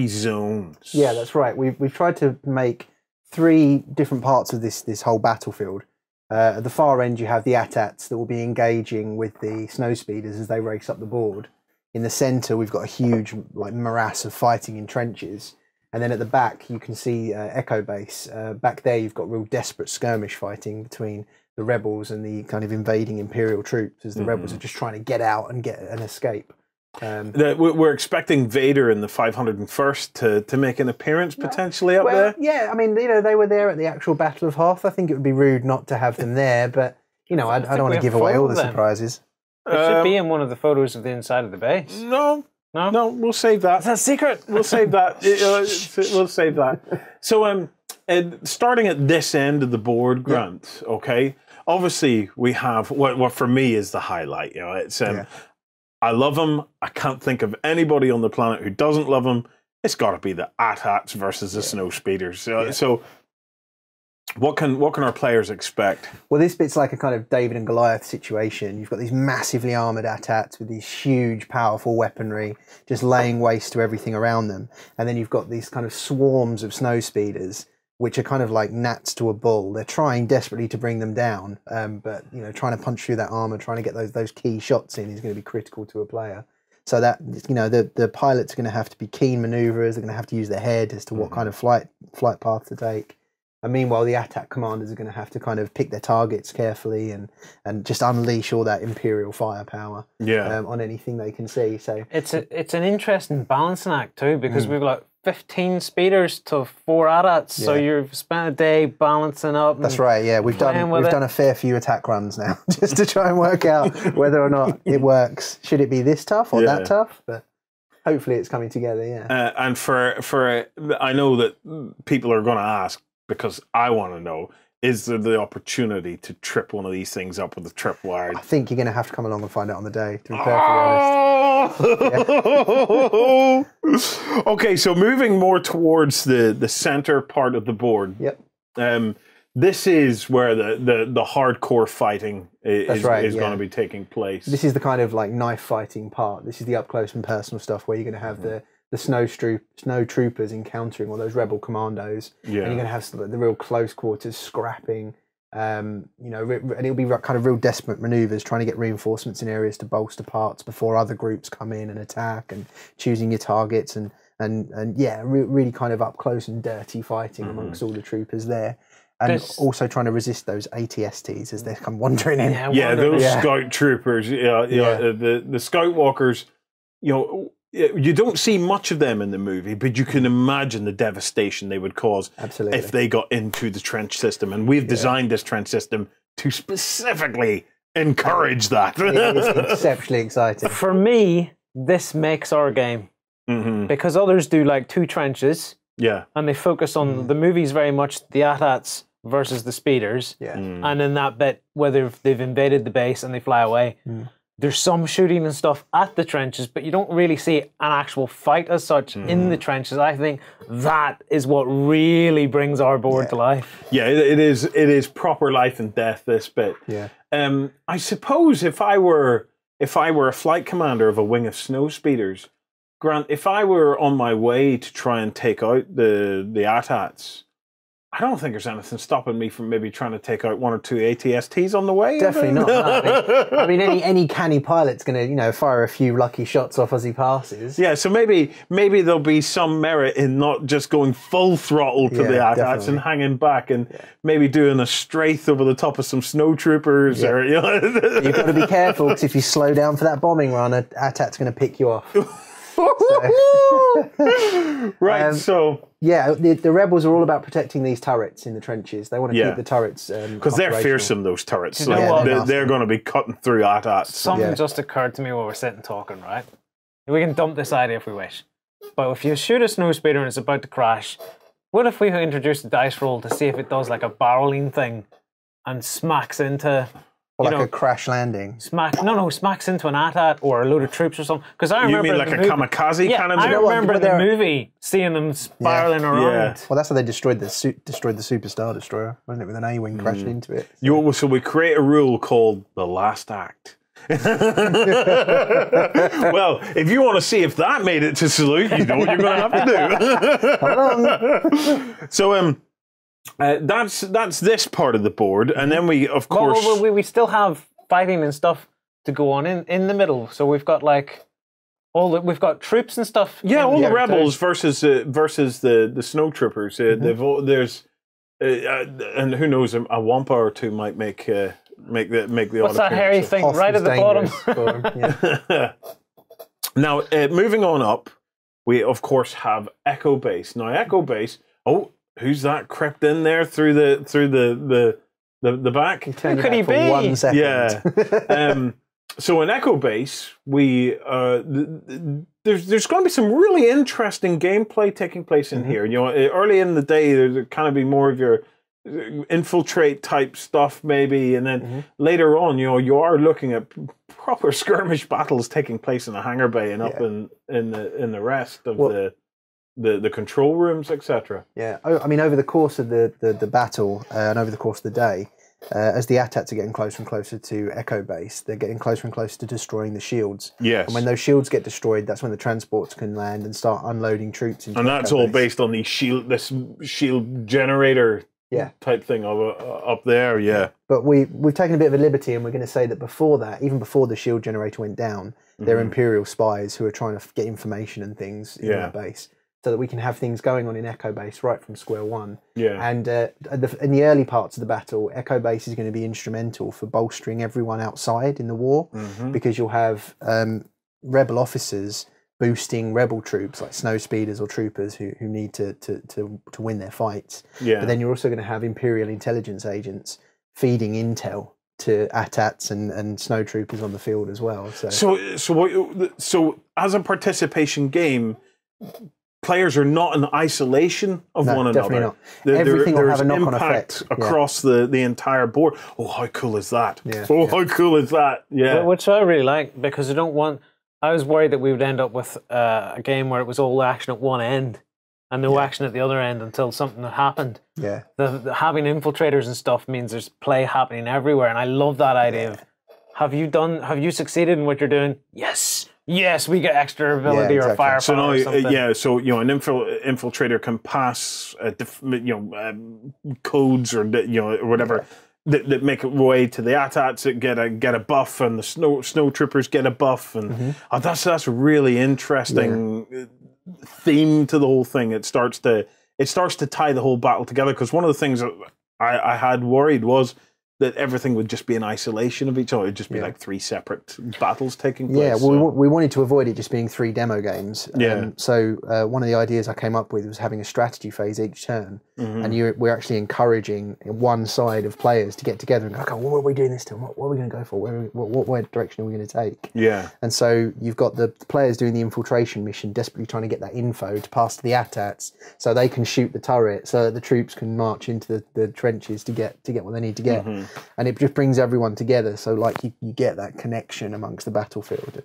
zones. Yeah, that's right. We've tried to make 3 different parts of this whole battlefield. At the far end, you have the AT-ATs that will be engaging with the snow speeders as they race up the board. In the centre, we've got a huge morass of fighting in trenches, and then at the back, you can see Echo Base. Back there, you've got real desperate skirmish fighting between the rebels and the kind of invading Imperial troops, as the rebels are just trying to get out and get an escape. We're expecting Vader in the 501st to make an appearance potentially up there. Yeah, I mean, you know, they were there at the actual Battle of Hoth. I think it would be rude not to have them there, but you know, I don't want to give away all the surprises. It should be in one of the photos of the inside of the base. No, we'll save that. That's a secret. We'll save that. We'll save that. So, starting at this end of the board, Grant. Yeah. Okay. Obviously, we have what for me is the highlight. You know, it's I love him. I can't think of anybody on the planet who doesn't love him. It's got to be the AT-ATs versus the snow speeders. So What can our players expect? Well, this bit's like a kind of David and Goliath situation. You've got these massively armoured AT-ATs with these huge, powerful weaponry, just laying waste to everything around them. And then you've got these kind of swarms of snow speeders, which are kind of like gnats to a bull. They're trying desperately to bring them down, but you know, trying to punch through that armour, trying to get those key shots in is going to be critical to a player. So that, you know, the pilots are going to have to be keen manoeuvrers. They're going to have to use their head as to what kind of flight path to take. And meanwhile, the attack commanders are going to have to kind of pick their targets carefully and just unleash all that Imperial firepower on anything they can see. So it's an interesting balancing act too, because we've got 15 speeders to 4 AT-ATs, so you've spent a day balancing up. That's right. Yeah, we've done a fair few attack runs now just to try and work out whether or not it works. Should it be this tough or that tough? But hopefully, it's coming together. Yeah. And for I know that people are going to ask, because I want to know, is there the opportunity to trip one of these things up with a tripwire? I think you're going to have to come along and find out on the day, to be perfectly honest. Yeah. Okay, so moving more towards the center part of the board. Yep. This is where the hardcore fighting is going to be taking place. This is the kind of like knife fighting part. This is the up close and personal stuff where you're going to have the snow troopers encountering all those rebel commandos, and you're going to have the real close quarters scrapping, you know, and it'll be kind of real desperate maneuvers, trying to get reinforcements in areas to bolster parts before other groups come in and attack, and choosing your targets, and yeah, really kind of up close and dirty fighting amongst all the troopers there. And also trying to resist those ATSTs as they come wandering in. Those scout troopers, the scout walkers, you know, you don't see much of them in the movie, but you can imagine the devastation they would cause if they got into the trench system. And we've designed this trench system to specifically encourage that. It's exceptionally exciting. For me, this makes our game. Because others do like 2 trenches. Yeah. And they focus on the movies very much the AT-ATs versus the speeders. Yeah. And in that bit, whether they've invaded the base and they fly away, there's some shooting and stuff at the trenches, but you don't really see an actual fight as such in the trenches. I think that is what really brings our board to life. Yeah, it is proper life and death, this bit. Yeah. I suppose if I were a flight commander of a wing of snow speeders, Grant, if I were on my way to try and take out the AT-ATs, I don't think there's anything stopping me from maybe trying to take out 1 or 2 ATSTs on the way. Definitely not. No. I mean, any canny pilot's going to, you know, fire a few lucky shots off as he passes. Yeah, so maybe there'll be some merit in not just going full throttle to the AT-ATs and hanging back, and maybe doing a strafe over the top of some snow troopers. Or, you know. You've got to be careful, because if you slow down for that bombing run, an AT-AT's going to pick you off. So yeah, the rebels are all about protecting these turrets in the trenches. They want to keep the turrets because they're fearsome, those turrets. You know they're going to be cutting through AT-ATs. Something just occurred to me while we're sitting talking, right? We can dump this idea if we wish, but if you shoot a snow speeder and it's about to crash, what if we introduce a dice roll to see if it does like a barreling thing and smacks into... Or like a crash landing. Smacks into an AT-AT or a load of troops or something. Because I remember you mean like a kamikaze kind of? I remember the movie seeing them spiraling around. Yeah. Well, that's how they destroyed the Super Star Destroyer, wasn't it? With an A-wing crashing into it. So we create a rule called the last act. Well, if you want to see if that made it to Salute, you know what you're going to have to do. So that's this part of the board, and then we, of course, we still have fighting and stuff to go on in the middle. So we've got like we've got troops and stuff. Yeah, all the rebels versus the snow troopers. There's and who knows, a wampa or two might make the what's that hairy thing right at the bottom? Now, moving on up, we of course have Echo Base. Now, Echo Base. Oh. Who's that crept in there through the back? Who could he be? 1 second. Yeah. So in Echo Base, we there's going to be some really interesting gameplay taking place in here. You know, early in the day, there's kind of be more of your infiltrate type stuff, maybe, and then later on, you know, you are looking at proper skirmish battles taking place in the hangar bay and up in the rest of the. the control rooms, etc. Yeah, I mean, over the course of the battle and over the course of the day, as the AT-ATs are getting closer and closer to Echo Base, they're getting closer and closer to destroying the shields. Yes. And when those shields get destroyed, that's when the transports can land and start unloading troops into And that's Echo all Base. based on this shield generator type thing up there, yeah. But we've taken a bit of a liberty, and we're going to say that before that, even before the shield generator went down, there are Imperial spies who are trying to get information and things in that base, so that we can have things going on in Echo Base right from square one. Yeah. And in the early parts of the battle, Echo Base is going to be instrumental for bolstering everyone outside in the war, because you'll have rebel officers boosting rebel troops like snow speeders or troopers who need to win their fights. Yeah. But then you're also going to have Imperial intelligence agents feeding intel to AT-ATs and snow troopers on the field as well. So as a participation game, players are not in isolation of one another. Definitely not. Everything will have a knock-on effect across the entire board. Oh, how cool is that? Yeah. Oh, how cool is that? Yeah. Which I really like, because I was worried that we would end up with a game where it was all action at one end and no action at the other end until something had happened. Yeah. The having infiltrators and stuff means there's play happening everywhere, and I love that idea of, have you succeeded in what you're doing? Yes, we get extra ability or firepower. So now, or something. so an infiltrator can pass, codes or or whatever that make a way to the AT-ATs that get a buff, and the snow troopers get a buff, and that's a really interesting theme to the whole thing. It starts to tie the whole battle together, because one of the things that I had worried was that everything would just be in isolation of each other. It'd just be like three separate battles taking place. Yeah, well, we wanted to avoid it just being 3 demo games. So one of the ideas I came up with was having a strategy phase each turn, and we're actually encouraging one side of players to get together and go, okay, what are we doing this time? What are we going to go for? What direction are we going to take? Yeah. And so you've got the players doing the infiltration mission, desperately trying to get that info to pass to the AT-ATs so they can shoot the turret, so that the troops can march into the trenches to get what they need to get. And it just brings everyone together, so like you get that connection amongst the battlefield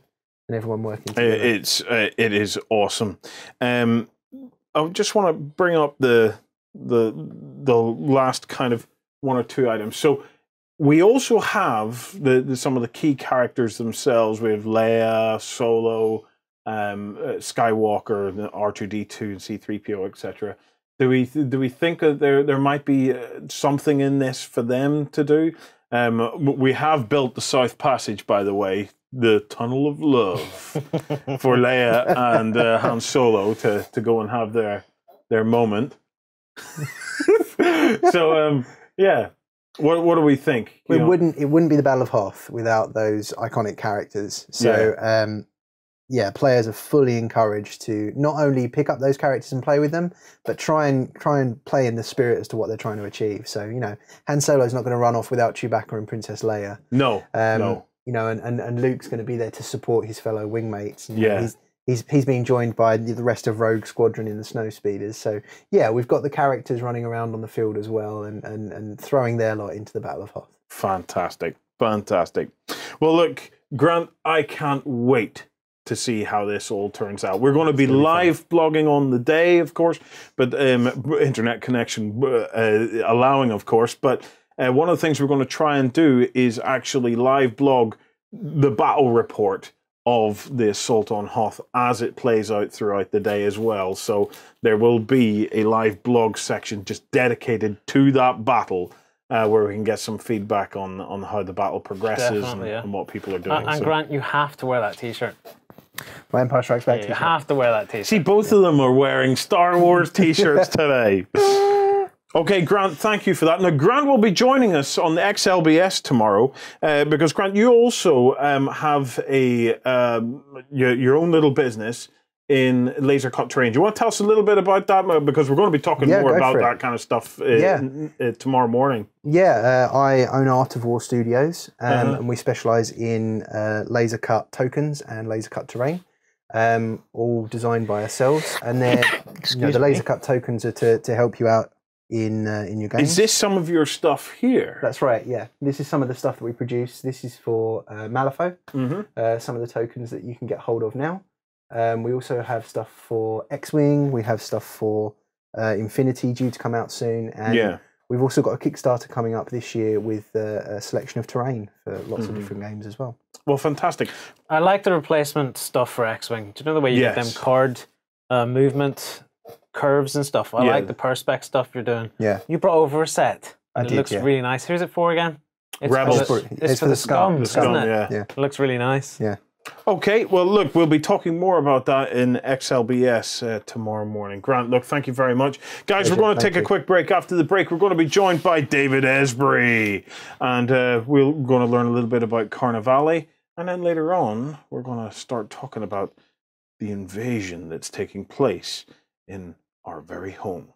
and everyone working together. It is awesome. I just want to bring up the last kind of 1 or 2 items. So we also have some of the key characters themselves. We have Leia, Solo, Skywalker, the R2D2, and C-3PO, etc. Do we think that there might be something in this for them to do? We have built the South Passage, by the way, the Tunnel of Love for Leia and Han Solo to go and have their moment. So what do we think? It wouldn't be the Battle of Hoth without those iconic characters. So players are fully encouraged to not only pick up those characters and play with them, but try and play in the spirit as to what they're trying to achieve. So, Han Solo's not going to run off without Chewbacca and Princess Leia. No. And Luke's going to be there to support his fellow wingmates. He's being joined by the rest of Rogue Squadron in the Snow Speeders. So, we've got the characters running around on the field as well and throwing their lot into the Battle of Hoth. Fantastic. Well, look, Grant, I can't wait to see how this all turns out. We're going to be live blogging on the day, of course, but internet connection allowing, of course. But one of the things we're going to try and do is actually live blog the battle report of the Assault on Hoth as it plays out throughout the day as well. So there will be a live blog section just dedicated to that battle, where we can get some feedback on how the battle progresses and what people are doing. And Grant, you have to wear that T-shirt. My Empire Strikes Back You have to wear that T-shirt. See, both of them are wearing Star Wars T-shirts today. Okay, Grant, thank you for that. Now, Grant will be joining us on the XLBS tomorrow, because, Grant, you also have your own little business in laser cut terrain. Do you want to tell us a little bit about that? Because we're going to be talking more about that kind of stuff tomorrow morning. I own Art of War Studios, and we specialise in laser cut tokens and laser cut terrain, all designed by ourselves. And the laser cut tokens are to help you out in your games. Is this some of your stuff here? That's right, yeah. This is some of the stuff that we produce. This is for Malifaux, some of the tokens that you can get hold of now. We also have stuff for X-Wing. We have stuff for Infinity due to come out soon. And we've also got a Kickstarter coming up this year with a selection of terrain for lots of different games as well. Well, fantastic. I like the replacement stuff for X-Wing. Do you know the way you get them card movement curves and stuff? I like the Perspex stuff you're doing. Yeah. You brought over a set. I And did, it looks really nice. Who's it for again? It's Rebels. It's for the scum, isn't it? Yeah. It looks really nice. Yeah. Okay, well, look, we'll be talking more about that in XLBS tomorrow morning. Grant, look, thank you very much. Guys, we're going to take a quick break. After the break, we're going to be joined by David Esbri, and we're going to learn a little bit about Carnevale, and then later on, we're going to start talking about the invasion that's taking place in our very homes.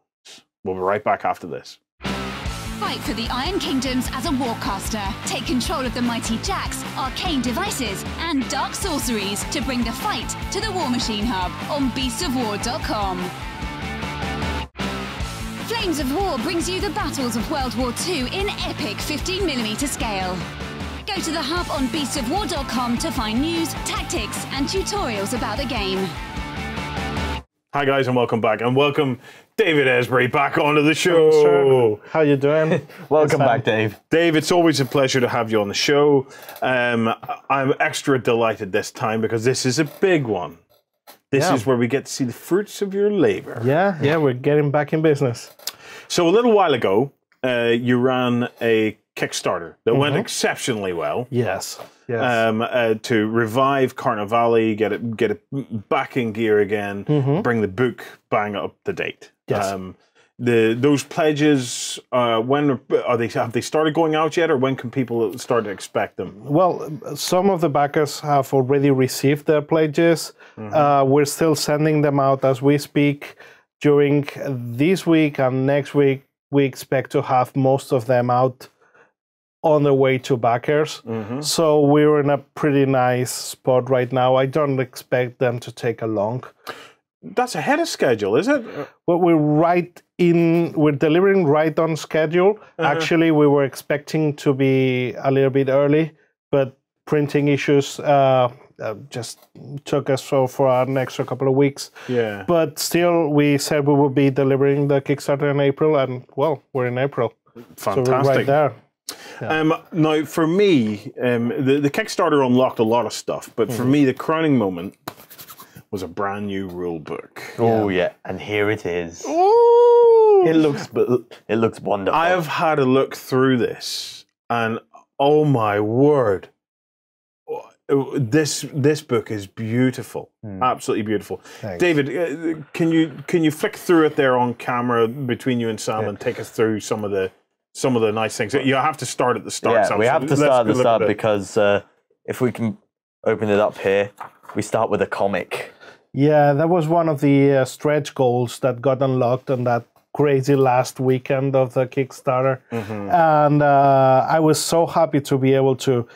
We'll be right back after this. Fight for the Iron Kingdoms as a warcaster. Take control of the mighty jacks, arcane devices, and dark sorceries to bring the fight to the War Machine Hub on beastsofwar.com. Flames of War brings you the battles of World War II in epic 15mm scale. Go to the hub on beastsofwar.com to find news, tactics, and tutorials about the game. Hi guys, and welcome back, and welcome David Esbri back onto the show. Sure. How you doing? Welcome back, Dave. Dave, it's always a pleasure to have you on the show. I'm extra delighted this time because this is a big one. This is where we get to see the fruits of your labor. Yeah, we're getting back in business. So a little while ago, you ran a Kickstarter that went exceptionally well. Yes. To revive Carnevale, get it back in gear again, bring the book bang up to date. Yes. Those pledges, when are they? Have they started going out yet, or when can people start to expect them? Well, some of the backers have already received their pledges. We're still sending them out as we speak. During this week and next week, we expect to have most of them out on the way to backers. So we're in a pretty nice spot right now. I don't expect them to take a long. That's ahead of schedule, is it? Well, we're delivering right on schedule. Actually, we were expecting to be a little bit early, but printing issues just took us for an extra couple of weeks. Yeah. But still, we said we would be delivering the Kickstarter in April, and well, we're in April. Fantastic. So we're right there. Now, for me, the Kickstarter unlocked a lot of stuff, but for me, the crowning moment was a brand new rule book. Oh yeah, and here it is. Ooh. It looks wonderful. I have had a look through this, and oh my word, this book is beautiful, absolutely beautiful. Thanks. David, can you flick through it there on camera between you and Sam and take us through some of the nice things? You have to start at the start. Yeah, Sam, we so have to let's start at the look start at it. because if we can open it up here, we start with a comic. Yeah, that was one of the stretch goals that got unlocked on that crazy last weekend of the Kickstarter. And I was so happy to be able to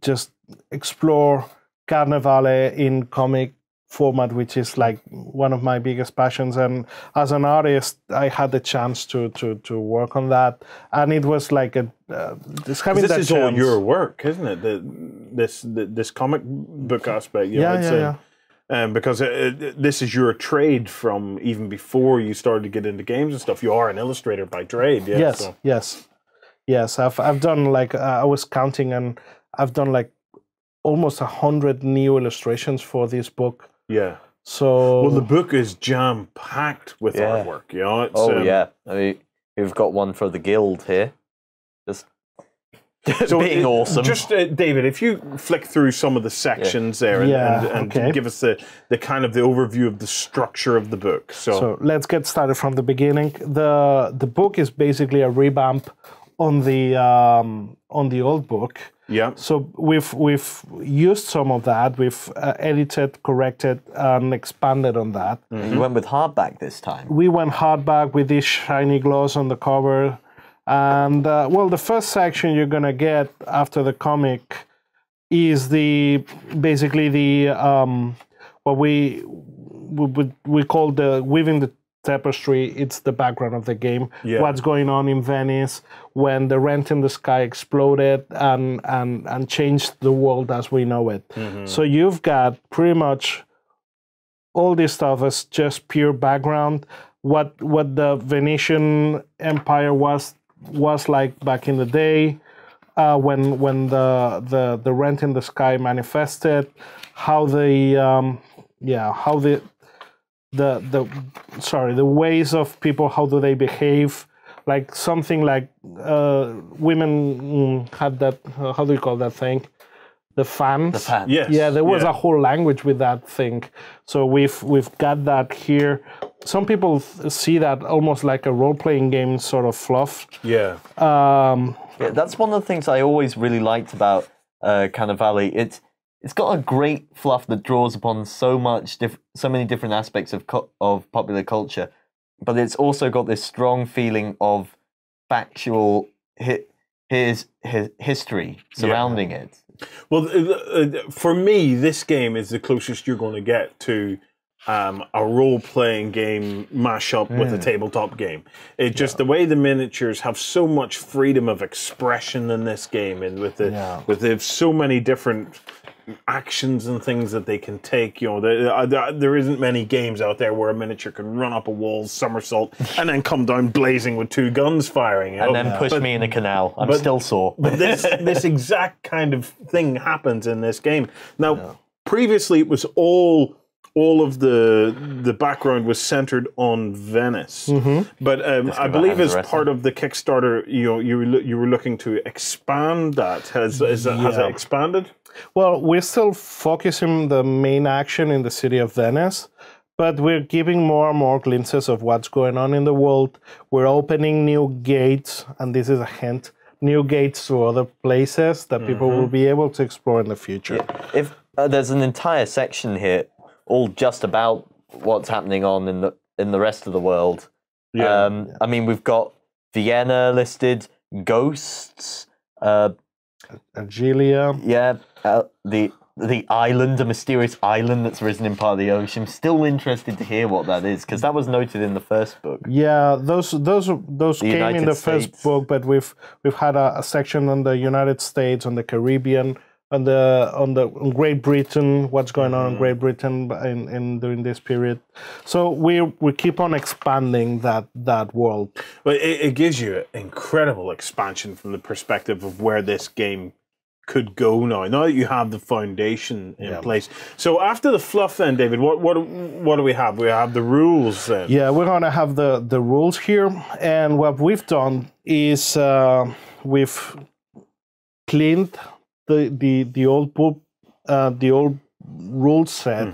just explore Carnevale in comic format, which is like one of my biggest passions. And as an artist, I had the chance to work on that. And it was like just having that This is chance. all your work, isn't it? This comic book aspect. Yeah. Because this is your trade from even before you started to get into games and stuff. You are an illustrator by trade. Yeah, Yes. I've done like I was counting, and I've done like almost 100 new illustrations for this book. Yeah. So well, the book is jam packed with artwork. You know. It's, I mean, we've got one for the guild here. Just so being awesome. Just David, if you flick through some of the sections there and give us the kind of the overview of the structure of the book. So let's get started from the beginning. The book is basically a revamp on the old book. Yeah. So we've used some of that. We've edited, corrected, and expanded on that. You went with hardback this time. We went hardback with this shiny gloss on the cover. And well, the first section you're gonna get after the comic is basically the what we call the weaving the tapestry. It's the background of the game. Yeah. What's going on in Venice when the rent in the sky exploded and changed the world as we know it. So you've got pretty much all this stuff is just pure background. What the Venetian Empire was like back in the day, when the Rent in the Sky manifested, how the ways of people, how do they behave, like something like women had that, how do you call that thing? The fans. The fans. Yes. Yeah, there was a whole language with that thing. So we've got that here. Some people see that almost like a role-playing game sort of fluff. Yeah. Yeah, that's one of the things I always really liked about Carnevale. It's got a great fluff that draws upon so many different aspects of popular culture, but it's also got this strong feeling of factual history surrounding it. Well, for me, this game is the closest you're going to get to a role-playing game mashup with a tabletop game. It just the way the miniatures have so much freedom of expression in this game, and with the so many different actions and things that they can take. You know, there isn't many games out there where a miniature can run up a wall, somersault, and then come down blazing with 2 guns firing. And then push me in a canal. I'm still sore. But this exact kind of thing happens in this game. Now, previously it was all of the background was centered on Venice, but I believe as part of the Kickstarter, you were looking to expand that. Has it expanded? Well, we're still focusing the main action in the city of Venice, but we're giving more and more glimpses of what's going on in the world. We're opening new gates, and this is a hint, new gates to other places that people will be able to explore in the future. Yeah. If there's an entire section here all just about what's happening on in the rest of the world. Yeah. I mean, we've got Vienna listed, ghosts, Argelia. Yeah, the island, a mysterious island that's risen in part of the ocean. Still interested to hear what that is, because that was noted in the first book. Yeah, those came in the first book, but we've had a section on the United States, on the Caribbean, on Great Britain, what's going on in Great Britain in during this period. So we keep on expanding that world. But it gives you incredible expansion from the perspective of where this game could go now that you have the foundation in place. So after the fluff then, David, what do we have? We have the rules then. Yeah, we're going to have the rules here. And what we've done is we've cleaned the old book, the old rule set.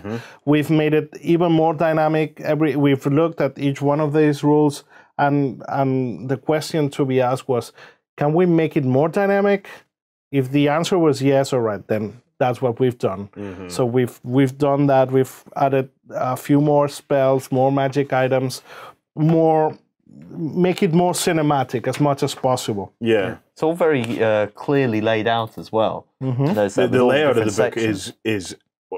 We've made it even more dynamic. We've looked at each one of these rules, and the question to be asked was, can we make it more dynamic? If the answer was yes, all right, then that's what we've done. So we've done that. We've added a few more spells, more magic items, make it more cinematic as much as possible. Yeah. It's all very clearly laid out as well. The layout of the book is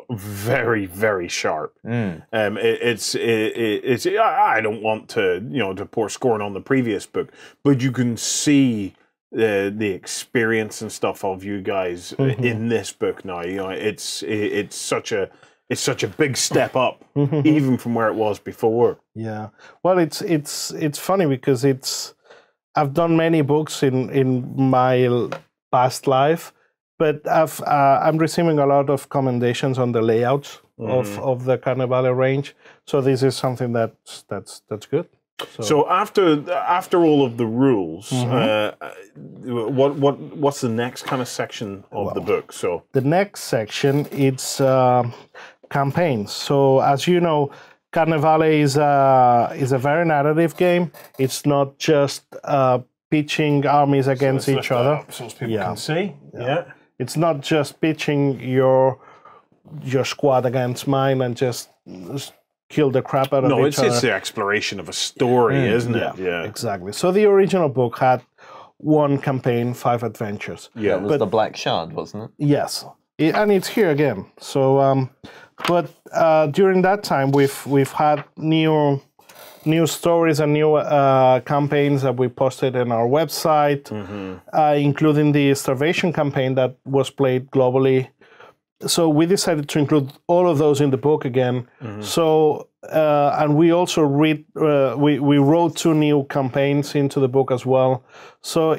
very, very sharp. It's I don't want to pour scorn on the previous book, but you can see the experience and stuff of you guys in this book now. It's such a big step up, even from where it was before. Yeah. Well, it's funny because I've done many books in my past life, but I'm receiving a lot of commendations on the layouts of the Carnevale range. So this is something that's good. So after all of the rules, what's the next kind of section of the book? So the next section, it's campaigns. So as you know, Carnevale is a very narrative game. It's not just pitching armies against each other. So people can see. Yeah. It's not just pitching your squad against mine and just kill the crap out of each other. No, it's the exploration of a story, isn't it? Yeah, exactly. So the original book had 1 campaign, 5 adventures. Yeah, it was the Black Shard, wasn't it? Yes, and it's here again. So, but during that time, we've had new stories and new campaigns that we posted on our website, including the Starvation campaign that was played globally. so we decided to include all of those in the book again. So and we also we wrote 2 new campaigns into the book as well. So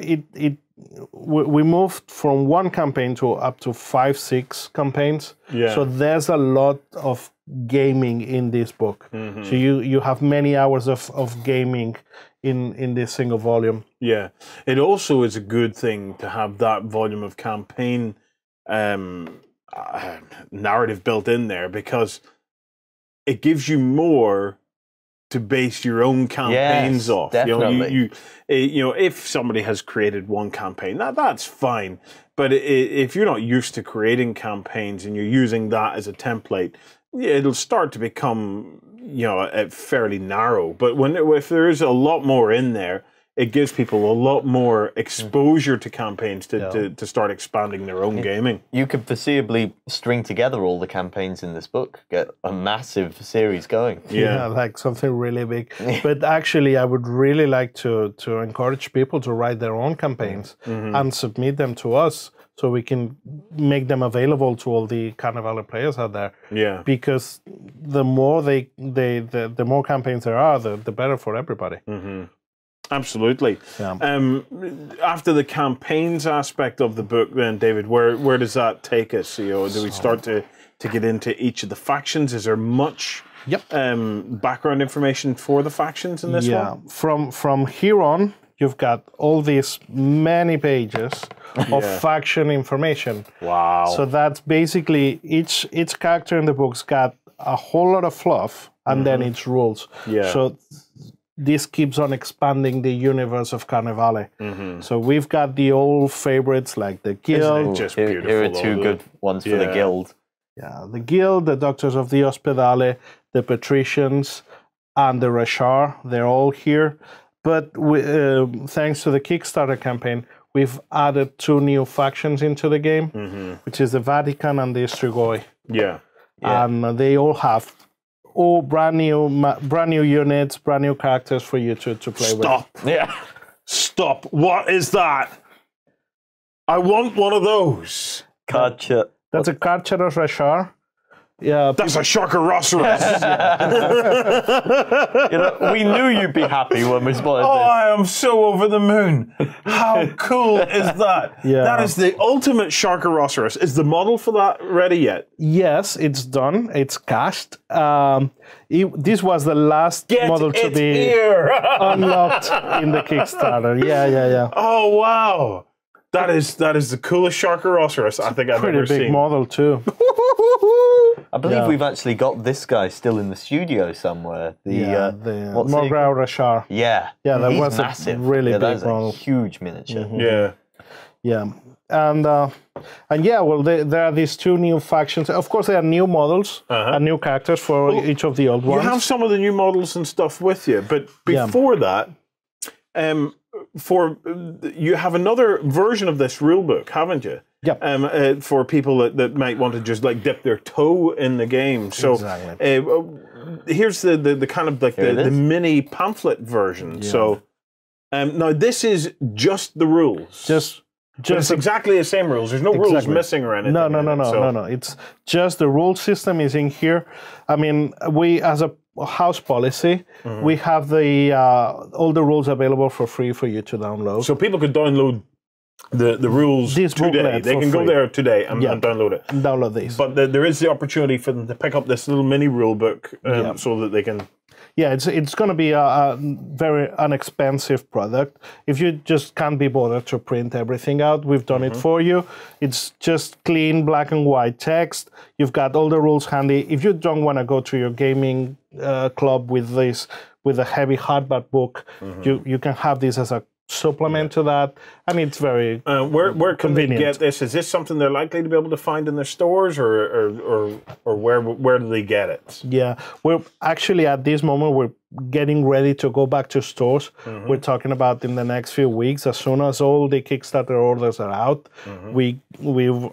we moved from 1 campaign to up to 5, 6 campaigns. Yeah. So there's a lot of gaming in this book. So you have many hours of gaming in this single volume. Yeah. It also is a good thing to have that volume of campaign narrative built in there, because it gives you more to base your own campaigns off. Definitely. You know, if somebody has created 1 campaign, that's fine. But if you're not used to creating campaigns and you're using that as a template, it'll start to become, you know, fairly narrow. But if there is a lot more in there, it gives people a lot more exposure to campaigns to start expanding their own gaming. You could foreseeably string together all the campaigns in this book, get a massive series going. Yeah, like something really big. But actually, I would really like to encourage people to write their own campaigns and submit them to us, so we can make them available to all the Carnevale players out there. Yeah. Because the more the more campaigns there are, the better for everybody. Absolutely. Yeah. After the campaigns aspect of the book, then, David, where does that take us? You know, do we start to get into each of the factions? Is there much background information for the factions in this one? From here on, you've got all these many pages of faction information. Wow. So that's basically each character in the book's got a whole lot of fluff, and then its rules. Yeah. So this keeps on expanding the universe of Carnevale. So we've got the old favorites like the Guild. Just beautiful. Here are 2 good ones for the Guild. Yeah, the Guild, the Doctors of the Ospedale, the Patricians, and the Rashar. They're all here. But thanks to the Kickstarter campaign, we've added 2 new factions into the game, which is the Vatican and the Strigoi. Yeah. And they all have brand new units, brand new characters for you to play with. Stop. Yeah. Stop. What is that? I want one of those. Gotcha. That's a Carcharos Rashar. Yeah, That's a Sharkarosaurus. You know, we knew you'd be happy when we spotted Oh, this. I am so over the moon. How cool is that? Yeah. That is the ultimate Sharkarosaurus. Is the model for that ready yet? yes, it's done. It's cast. This was the last model to be here. unlocked in the Kickstarter. Yeah. Oh, wow. That is the coolest Sharkarosaurus I think I've Pretty ever big seen. model too. I believe we've actually got this guy still in the studio somewhere. The what's he Morgrau Rashar. Yeah. Yeah, that He's was massive. a really that big is model. a huge miniature. Yeah. Yeah, and yeah, well, there are these 2 new factions. Of course, there are new models and new characters for each of the old You ones. have some of the new models and stuff with you, but before that, you have another version of this rule book, haven't you? Yep. For people that might want to just like dip their toe in the game. So here's the kind of like the mini pamphlet version. Yeah. So now this is just the rules. Just it's exactly the same rules. There's no rules missing or anything. No. It's just the rule system is in here. I mean, we as a house policy, we have all the rules available for free for you to download. So people could download the rules today. They can go there today and download it. Download these. But there is the opportunity for them to pick up this little mini rule book so that they can. Yeah, it's going to be a very inexpensive product. If you just can't be bothered to print everything out, we've done it for you. It's just clean black and white text. You've got all the rules handy. If you don't want to go to your gaming club with a heavy hardback book, you can have this as a supplement to that, and it's very where can convenient. they get this? Is this something they're likely to be able to find in their stores, or where do they get it? Yeah, we're actually at this moment we're getting ready to go back to stores. We're talking about in the next few weeks, as soon as all the Kickstarter orders are out, we've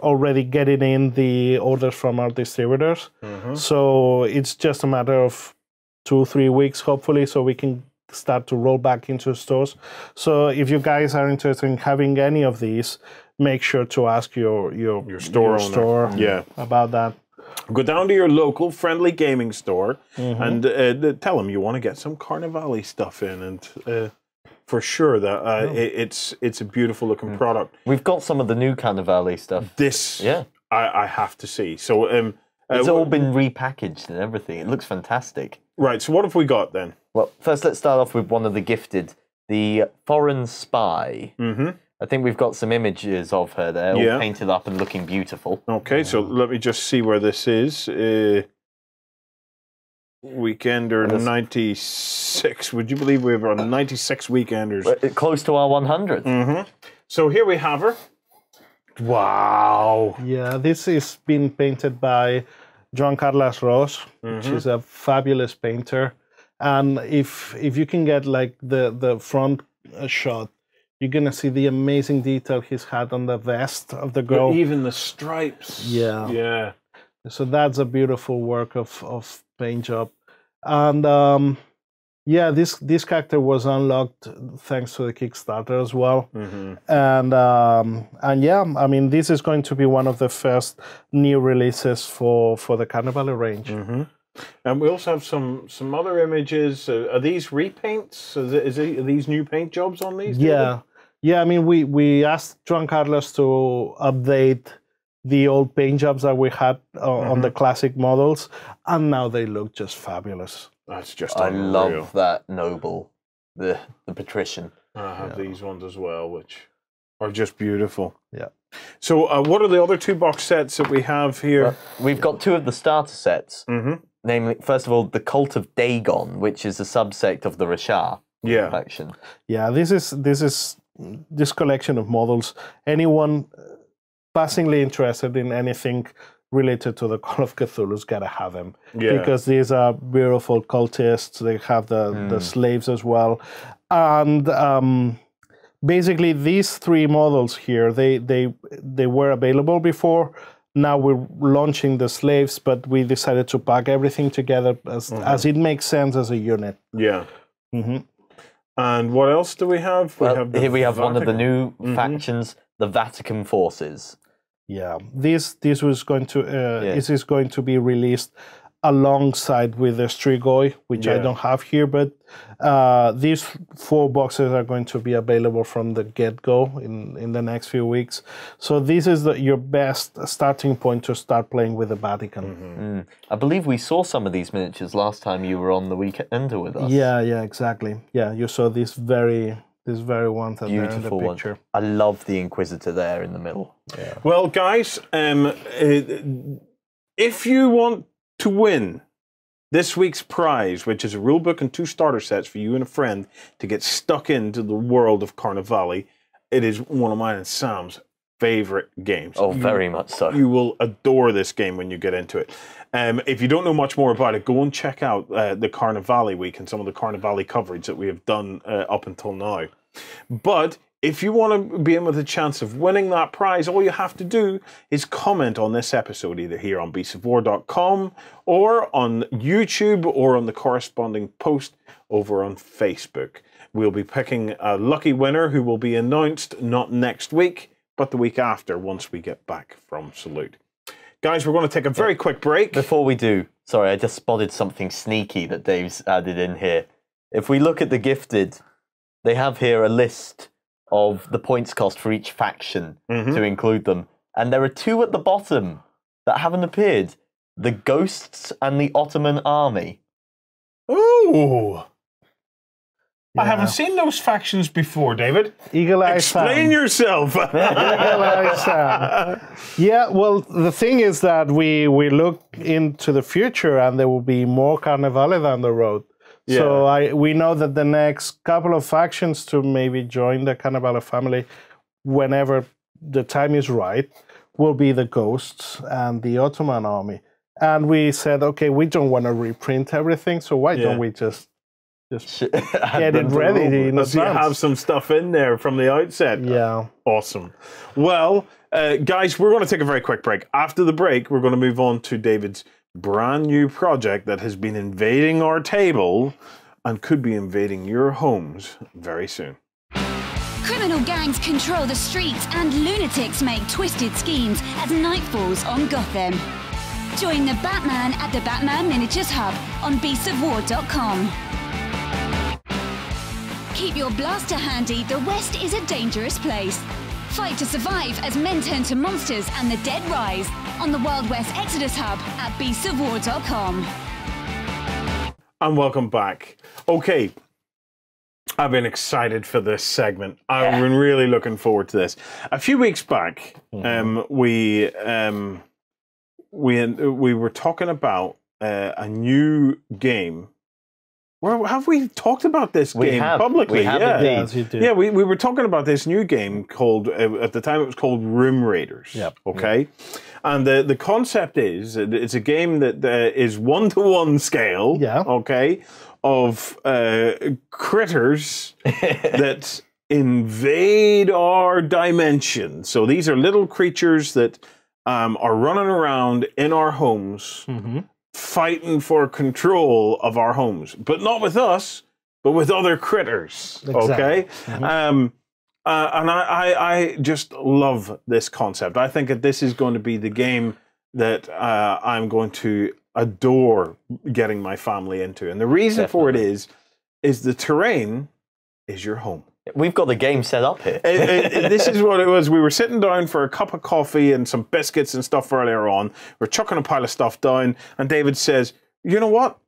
already getting in the orders from our distributors. So it's just a matter of 2-3 weeks, hopefully, so we can start to roll back into stores. So if you guys are interested in having any of these, make sure to ask your store owner. Yeah. about that. Go down to your local friendly gaming store and tell them you want to get some Carnevale stuff in, and for sure that it's a beautiful looking product. We've got some of the new Carnevale stuff. This, Yeah. I have to see. So It's all been repackaged and everything. It looks fantastic. right. So what have we got then? Well, first let's start off with one of the gifted, the Foreign Spy. Mm-hmm. I think we've got some images of her there, all Yeah. painted up and looking beautiful. Okay, so let me just see where this is. Weekender 96. Would you believe we have our 96 Weekenders? Close to our 100. Mm-hmm. So here we have her. Wow. Yeah, this is been painted by Joan Carles Ros, which is a fabulous painter. And if you can get like the front shot, you're gonna see the amazing detail he's had on the vest of the girl. Even the stripes. Yeah. Yeah. So that's a beautiful work of paint job. And yeah, this character was unlocked thanks to the Kickstarter as well. And yeah, I mean, this is going to be one of the first new releases for the Carnevale range. And we also have some other images. Are these repaints? Are these new paint jobs on these? Yeah. Yeah, I mean, we asked Juan Carlos to update the old paint jobs that we had on the classic models, and now they look just fabulous. That's just I unreal. love that noble, the patrician. I have these ones as well, which are just beautiful. Yeah. So what are the other two box sets that we have here? We've got two of the starter sets. Namely, first of all, the Cult of Dagon, which is a subsect of the Rashar faction. Yeah, this collection of models. Anyone passingly interested in anything related to the Call of Cthulhu's gotta have them. Yeah. Because these are beautiful cultists. They have the slaves as well. And basically these three models here, they were available before. Now we're launching the slaves, but we decided to pack everything together as it makes sense as a unit. Yeah. And what else do we have? Here we have one of the new factions, the Vatican Forces. Yeah, this was going to this is going to be released alongside with the Strigoi, which I don't have here, but these 4 boxes are going to be available from the get-go in the next few weeks. So this is your best starting point to start playing with the Vatican. I believe we saw some of these miniatures last time you were on the Weekender with us. Yeah, exactly. Yeah, you saw this very one that there in the Beautiful picture. one. I love the Inquisitor there in the middle. Yeah. Well, guys, if you want to win this week's prize, which is a rulebook and 2 starter sets for you and a friend to get stuck into the world of Carnevale, it is one of mine and Sam's favorite games. Oh, very much so. You will adore this game when you get into it. If you don't know much more about it, go and check out the Carnevale week and some of the Carnevale coverage that we have done up until now. But if you want to be in with a chance of winning that prize, all you have to do is comment on this episode, either here on beastsofwar.com or on YouTube or on the corresponding post over on Facebook. We'll be picking a lucky winner who will be announced not next week, but the week after once we get back from Salute. Guys, we're going to take a very quick break. Before we do, sorry, I just spotted something sneaky that Dave's added in here. If we look at the gifted, they have here a list of the points cost for each faction to include them. And there are 2 at the bottom that haven't appeared. The Ghosts and the Ottoman Army. Ooh! I haven't seen those factions before, David. Eagle Eye Explain Sam. yourself. Eagle Eye Sam. Yeah, well, the thing is that we look into the future and there will be more Carnevale down the road. Yeah. So we know that the next couple of factions to maybe join the Carnevale family, whenever the time is right, will be the Ghosts and the Ottoman Army. And we said, okay, we don't want to reprint everything, so why don't we just get it ready in Let's advance? have some stuff in there from the outset. Yeah. Awesome. Well, guys, we're going to take a very quick break. After the break, we're going to move on to David's brand new project that has been invading our table and could be invading your homes very soon. Criminal gangs control the streets and lunatics make twisted schemes as night falls on Gotham. Join the Batman at the Batman Miniatures Hub on beastsofwar.com. Keep your blaster handy, the West is a dangerous place. Fight to survive as men turn to monsters and the dead rise on the Wild West Exodus Hub at beastsofwar.com. And welcome back. Okay, I've been excited for this segment. I've been really looking forward to this. A few weeks back, we were talking about a new game. Where have we talked about this game publicly? We have indeed. Yeah, we were talking about this new game called, at the time it was called Room Raiders. Yep. Okay? And the concept is, it's a game that is 1-to-1 scale, okay, of critters that invade our dimension. So these are little creatures that are running around in our homes, fighting for control of our homes, but not with us, but with other critters. Okay, and I just love this concept. I think that this is going to be the game that I'm going to adore getting my family into, and the reason for it is the terrain is your home. We've got the game set up here. This is what it was. We were sitting down for a cup of coffee and some biscuits and stuff earlier on. We're chucking a pile of stuff down, and David says, you know what?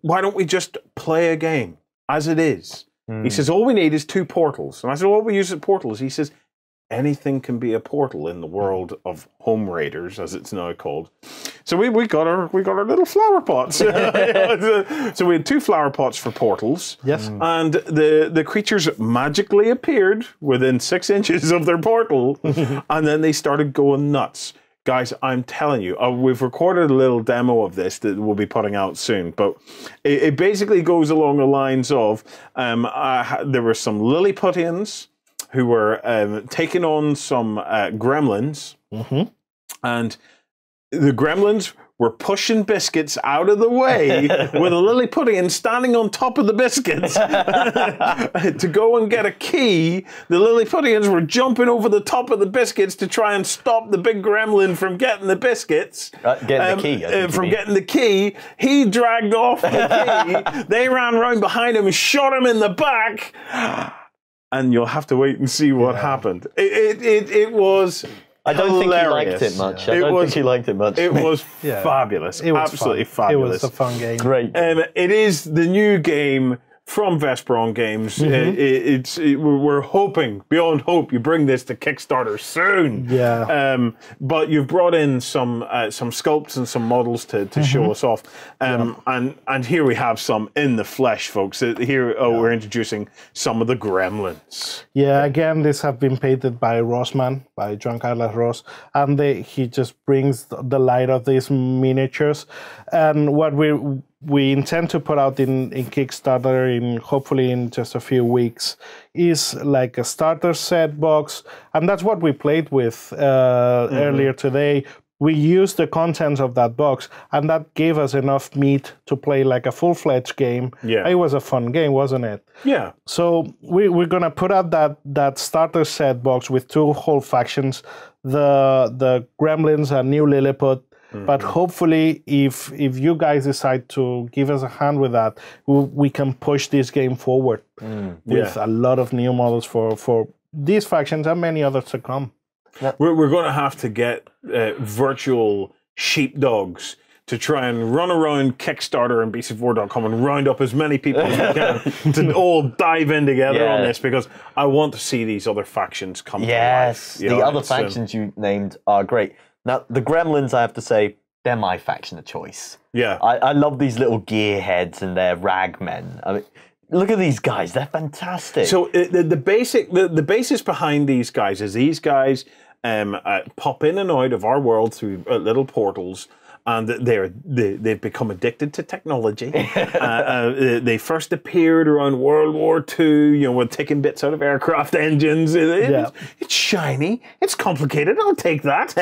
Why don't we just play a game as it is? He says, all we need is 2 portals. And I said, what we use as portals? He says, anything can be a portal in the world of Home Raiders, as it's now called. So we got our little flower pots. So we had 2 flower pots for portals. Yes. And the creatures magically appeared within 6 inches of their portal, and then they started going nuts. Guys, I'm telling you, we've recorded a little demo of this that we'll be putting out soon, but it basically goes along the lines of there were some Lilliputians who were taking on some gremlins, and the gremlins were pushing biscuits out of the way with a Lilliputian standing on top of the biscuits to go and get a key. The Lilliputians were jumping over the top of the biscuits to try and stop the big gremlin from getting the biscuits. Getting the key. From getting the key. He dragged off the key. They ran round behind him and shot him in the back. And you'll have to wait and see what happened. It was I don't hilarious. think he liked it much. I don't think he liked it much. It was fabulous. It was absolutely fabulous. It was a fun game. Great. It is the new game from Vesper-on Games. We're hoping, beyond hope, you bring this to Kickstarter soon. Yeah. But you've brought in some sculpts and some models to show us off. And here we have some in the flesh, folks. Here we're introducing some of the gremlins. Yeah, again, these have been painted by Rossman, by John Carlos Ross, and he just brings the light of these miniatures. And what we intend to put out in Kickstarter hopefully in just a few weeks is like a starter set box, and that's what we played with earlier today. We used the contents of that box, and that gave us enough meat to play like a full-fledged game. Yeah. It was a fun game, wasn't it? Yeah. So we're gonna put out that starter set box with 2 whole factions, the Gremlins and New Lilliput. But hopefully, if you guys decide to give us a hand with that, we can push this game forward with a lot of new models for these factions and many others to come. We're going to have to get virtual sheepdogs to try and run around Kickstarter and beastsofwar.com and round up as many people as we can to all dive in together on this, because I want to see these other factions come to life. The other factions you named are great. Now, the Gremlins, I have to say, they're my faction of choice. Yeah. I love these little gearheads and their ragmen. I mean, look at these guys. They're fantastic. So the basis behind these guys is these guys pop in and out of our world through little portals, and they've become addicted to technology. They first appeared around World War II, with taking bits out of aircraft engines. It's shiny, it's complicated, I'll take that.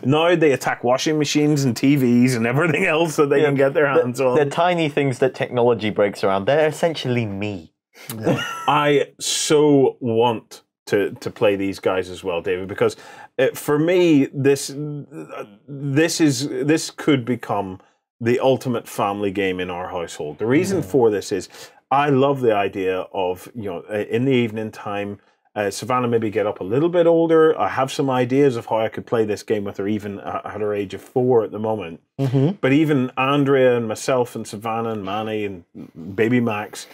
Now they attack washing machines and TVs and everything else that they can get their hands on. They're tiny things that technology breaks around. They're essentially me. I so want to play these guys as well, David, because for me, this could become the ultimate family game in our household. The reason for this is I love the idea of, in the evening time, Savannah maybe get up a little bit older. I have some ideas of how I could play this game with her, even at her age of 4 at the moment. But even Andrea and myself and Savannah and Manny and baby Max,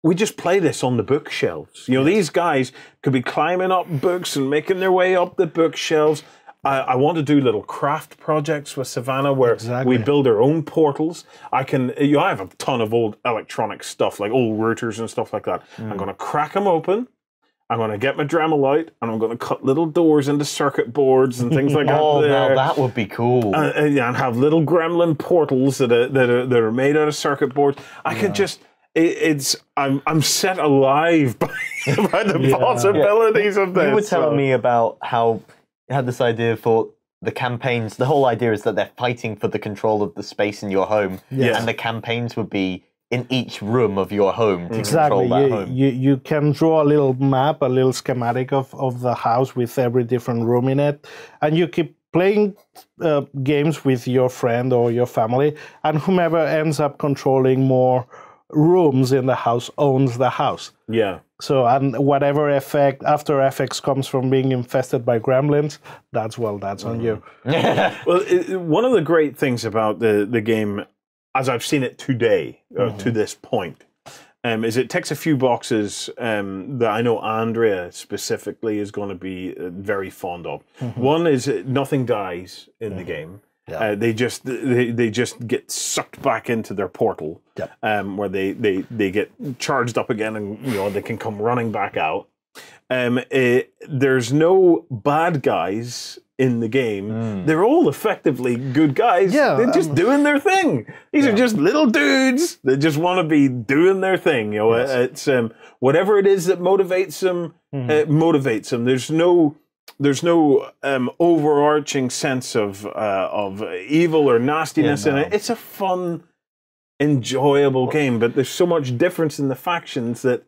we just play this on the bookshelves. These guys could be climbing up books and making their way up the bookshelves. I want to do little craft projects with Savannah where we build our own portals. I have a ton of old electronic stuff, like old routers and stuff like that. I'm going to crack them open. I'm going to get my Dremel out, and I'm going to cut little doors into circuit boards and things like that. Oh, now that would be cool. And have little gremlin portals that are made out of circuit boards. I could just... I'm set alive by the possibilities of this. You were telling me about how you had this idea for the campaigns. The whole idea is that they're fighting for the control of the space in your home, and the campaigns would be in each room of your home to control that home. You can draw a little map, a little schematic of the house with every different room in it, and you keep playing games with your friend or your family, and whomever ends up controlling more rooms in the house owns the house. Yeah. So, and whatever after effects comes from being infested by gremlins, that's on you. Well, one of the great things about the game, as I've seen it today, to this point, is it ticks a few boxes that I know Andrea specifically is going to be very fond of. One is nothing dies in the game. They just get sucked back into their portal, where they get charged up again, and they can come running back out. There's no bad guys in the game. They're all effectively good guys. They're just doing their thing. These are just little dudes that just want to be doing their thing. It's whatever it is that motivates them. Motivates them. There's no overarching sense of evil or nastiness in it. It's a fun, enjoyable game, but there's so much difference in the factions that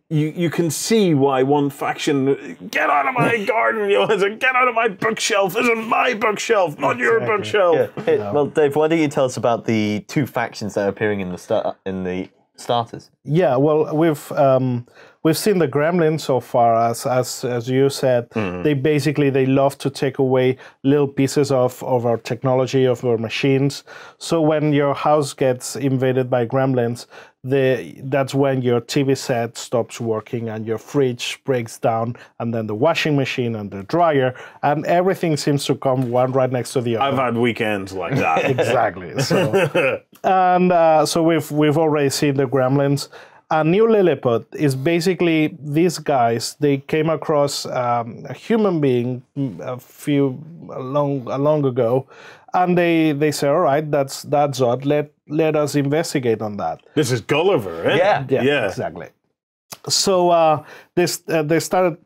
you can see why one faction, get out of my garden, get out of my bookshelf. This is my bookshelf, not your bookshelf. Well, Dave, why don't you tell us about the 2 factions that are appearing in the starters? Yeah, well, we've seen the gremlins so far, as you said. They love to take away little pieces of our technology, of our machines. So when your house gets invaded by gremlins, that's when your TV set stops working and your fridge breaks down, and then the washing machine and the dryer, and everything seems to come one right next to the other. I've had weekends like that. Exactly. So, so we've already seen the gremlins. And New Lilliput is basically these guys. They came across a human being long ago, and they say, "All right, that's odd. Let us investigate on that." This is Gulliver, eh? Yeah, exactly. So they started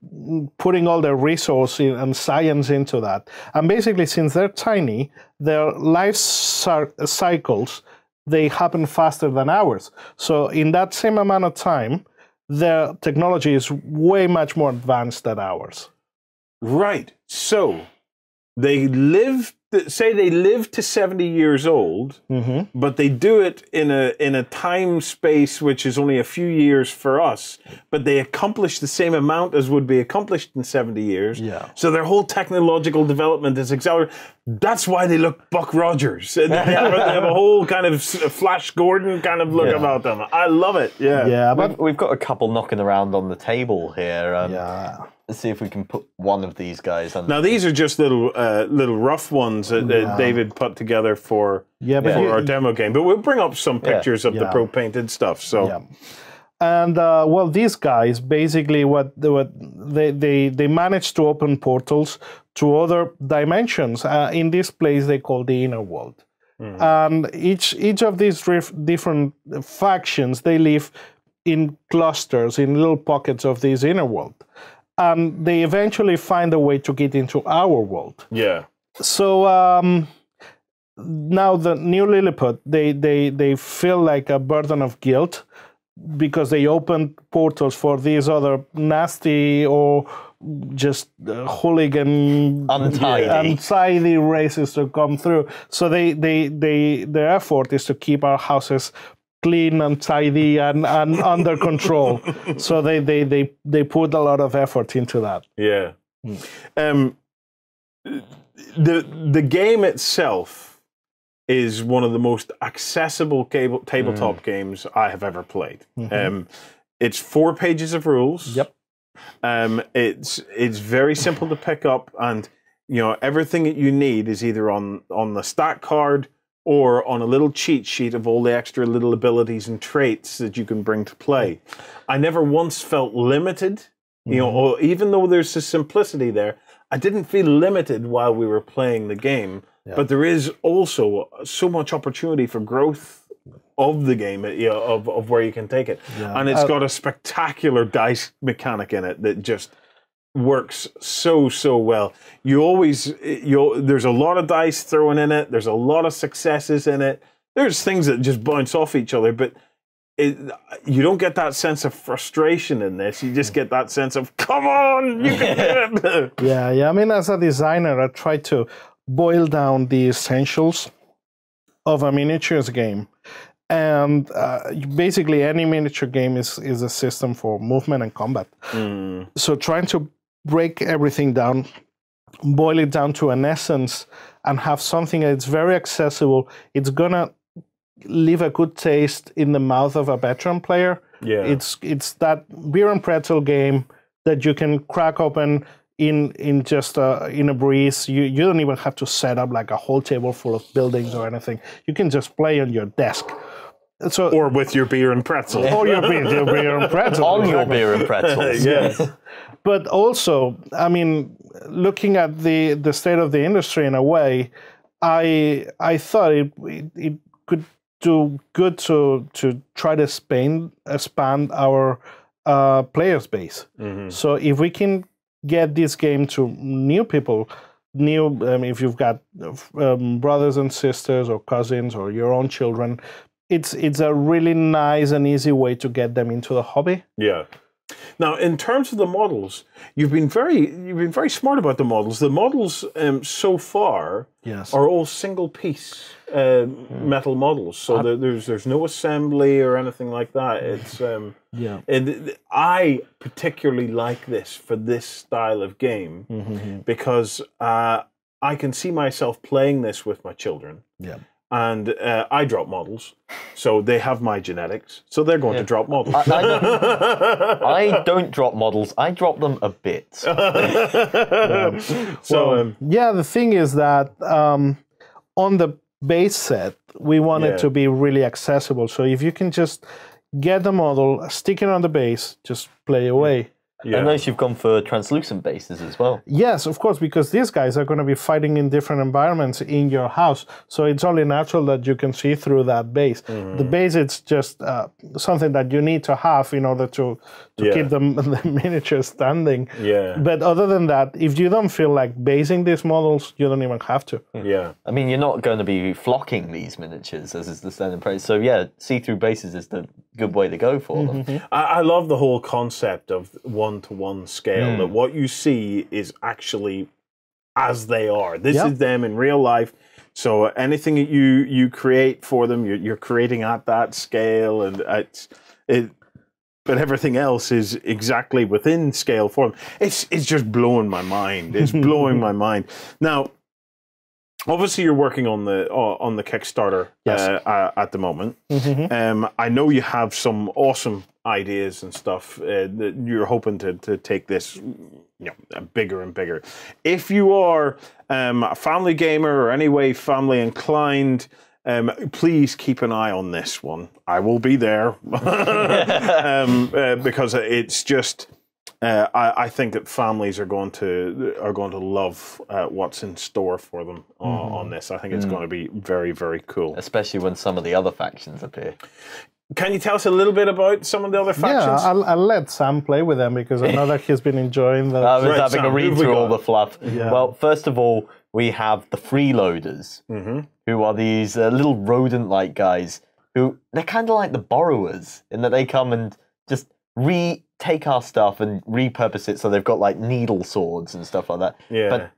putting all their resource and science into that, and basically, since they're tiny, their life cycles, they happen faster than ours. So in that same amount of time, their technology is way much more advanced than ours. Right. So they live to 70 years old, but they do it in a time space which is only a few years for us, but they accomplish the same amount as would be accomplished in 70 years. Yeah. So their whole technological development is accelerated. That's why they look Buck Rogers. They have a whole kind of Flash Gordon kind of look about them. I love it. Yeah. But we've got a couple knocking around on the table here. Let's see if we can put one of these guys on. Now, these are just little rough ones that David put together for our demo game. But we'll bring up some pictures of the pro-painted stuff. So, and well, these guys basically what they managed to open portals to other dimensions. In this place, they call the inner world. And each of these different factions, they live in clusters, in little pockets of this inner world. And they eventually find a way to get into our world. Yeah. So now the New Lilliput, they feel like a burden of guilt because they opened portals for these other nasty or just hooligan, untidy races to come through. So their effort is to keep our houses clean and tidy and under control. So they put a lot of effort into that. Yeah. The game itself is one of the most accessible tabletop games I have ever played. It's 4 pages of rules. Yep. It's very simple to pick up, and everything that you need is either on the stat card or on a little cheat sheet of all the extra little abilities and traits that you can bring to play. I never once felt limited, or even though there's a simplicity there, I didn't feel limited while we were playing the game. Yeah. But there is also so much opportunity for growth of the game, of where you can take it. Yeah. And it's got a spectacular dice mechanic in it that just works so well. There's a lot of dice thrown in it. There's a lot of successes in it. There's things that just bounce off each other, but you don't get that sense of frustration in this. You just get that sense of, come on, you can do it. Yeah. I mean, as a designer, I try to boil down the essentials of a miniatures game. And basically, any miniature game is a system for movement and combat. So trying to break everything down, boil it down to an essence, and have something that's very accessible. It's gonna leave a good taste in the mouth of a veteran player. Yeah, it's that beer and pretzel game that you can crack open in just in a breeze. You don't even have to set up like a whole table full of buildings or anything. You can just play on your desk. So, or with your beer and pretzel. Or your beer and pretzel. On your beer and pretzels. Yes. But also, I mean, looking at the state of the industry in a way, I thought it could do good to try to expand our players base. So if we can get this game to new people, if you've got brothers and sisters or cousins or your own children, it's a really nice and easy way to get them into the hobby. Yeah. Now, in terms of the models, you've been very smart about the models. The models so far are all single piece metal models, so there's no assembly or anything like that. It's I particularly like this for this style of game because I can see myself playing this with my children. Yeah. And I drop models, so they have my genetics, so they're going to drop models. I don't drop models, I drop them a bit. The thing is that on the base set, we want it to be really accessible. So if you can just get the model, stick it on the base, just play away. Yeah. I notice you've gone for translucent bases as well. Yes, of course, because these guys are going to be fighting in different environments in your house. So it's only natural that you can see through that base. The base, it's just something that you need to have in order to keep the miniature standing. Yeah. But other than that, if you don't feel like basing these models, you don't even have to. Yeah. I mean, you're not going to be flocking these miniatures, as is the standard practice. So yeah, see-through bases is the good way to go for them. I love the whole concept of one-to-one scale, that what you see is actually as they are. This is them in real life. So anything that you create for them, you're creating at that scale, and but everything else is exactly within scale for them. It's just blowing my mind. It's blowing my mind. Now, obviously, you're working on the Kickstarter at the moment. I know you have some awesome ideas and stuff that you're hoping to take this bigger and bigger. If you are a family gamer or any way family inclined, please keep an eye on this one. I will be there because it's just. I think that families are going to love what's in store for them on this. I think it's going to be very, very cool, especially when some of the other factions appear. Can you tell us a little bit about some of the other factions? Yeah, I'll let Sam play with them because I know that he's been enjoying them. I was having a read through all the fluff. Yeah. Well, first of all, we have the freeloaders, who are these little rodent-like guys who they're kind of like the borrowers in that they come and just take our stuff and repurpose it so they've got like needle swords and stuff like that. Yeah. But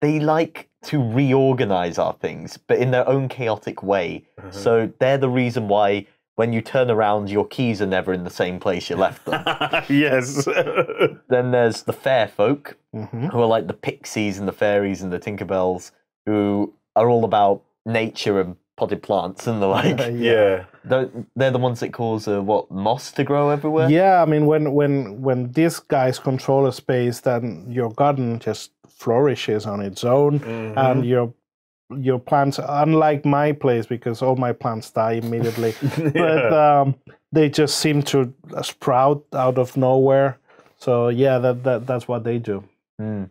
they like to reorganize our things, but in their own chaotic way. So they're the reason why when you turn around, your keys are never in the same place you left them. Yes. Then there's the fair folk, who are like the pixies and the fairies and the Tinkerbells, who are all about nature and potted plants and the like. Yeah. They're the ones that cause moss to grow everywhere. Yeah, I mean, when these guys control a space, then your garden just flourishes on its own, and your plants, unlike my place, because all my plants die immediately, but they just seem to sprout out of nowhere. So yeah, that's what they do. And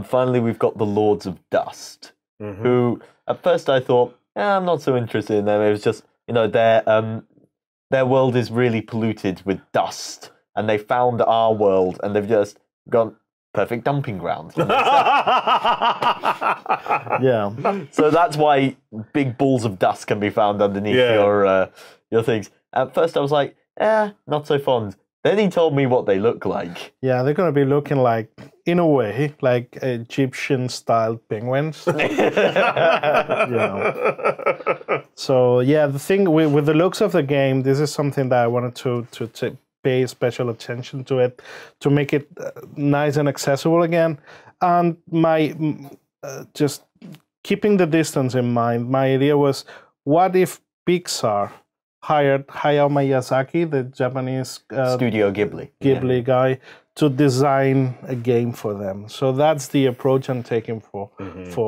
finally, we've got the Lords of Dust, who at first I thought, I'm not so interested in them. It was just, their world is really polluted with dust, and they found our world, and they've just gone perfect dumping ground. Yeah. So that's why big balls of dust can be found underneath your things. At first I was like, not so fond. Then he told me what they look like. Yeah, they're going to be looking like, in a way, like Egyptian-style penguins. So yeah, the thing with the looks of the game, this is something that I wanted to pay special attention to it, to make it nice and accessible again. And just keeping the distance in mind, my idea was, what if Pixar hired Hayao Miyazaki, the Japanese Studio Ghibli guy, to design a game for them? So that's the approach I'm taking for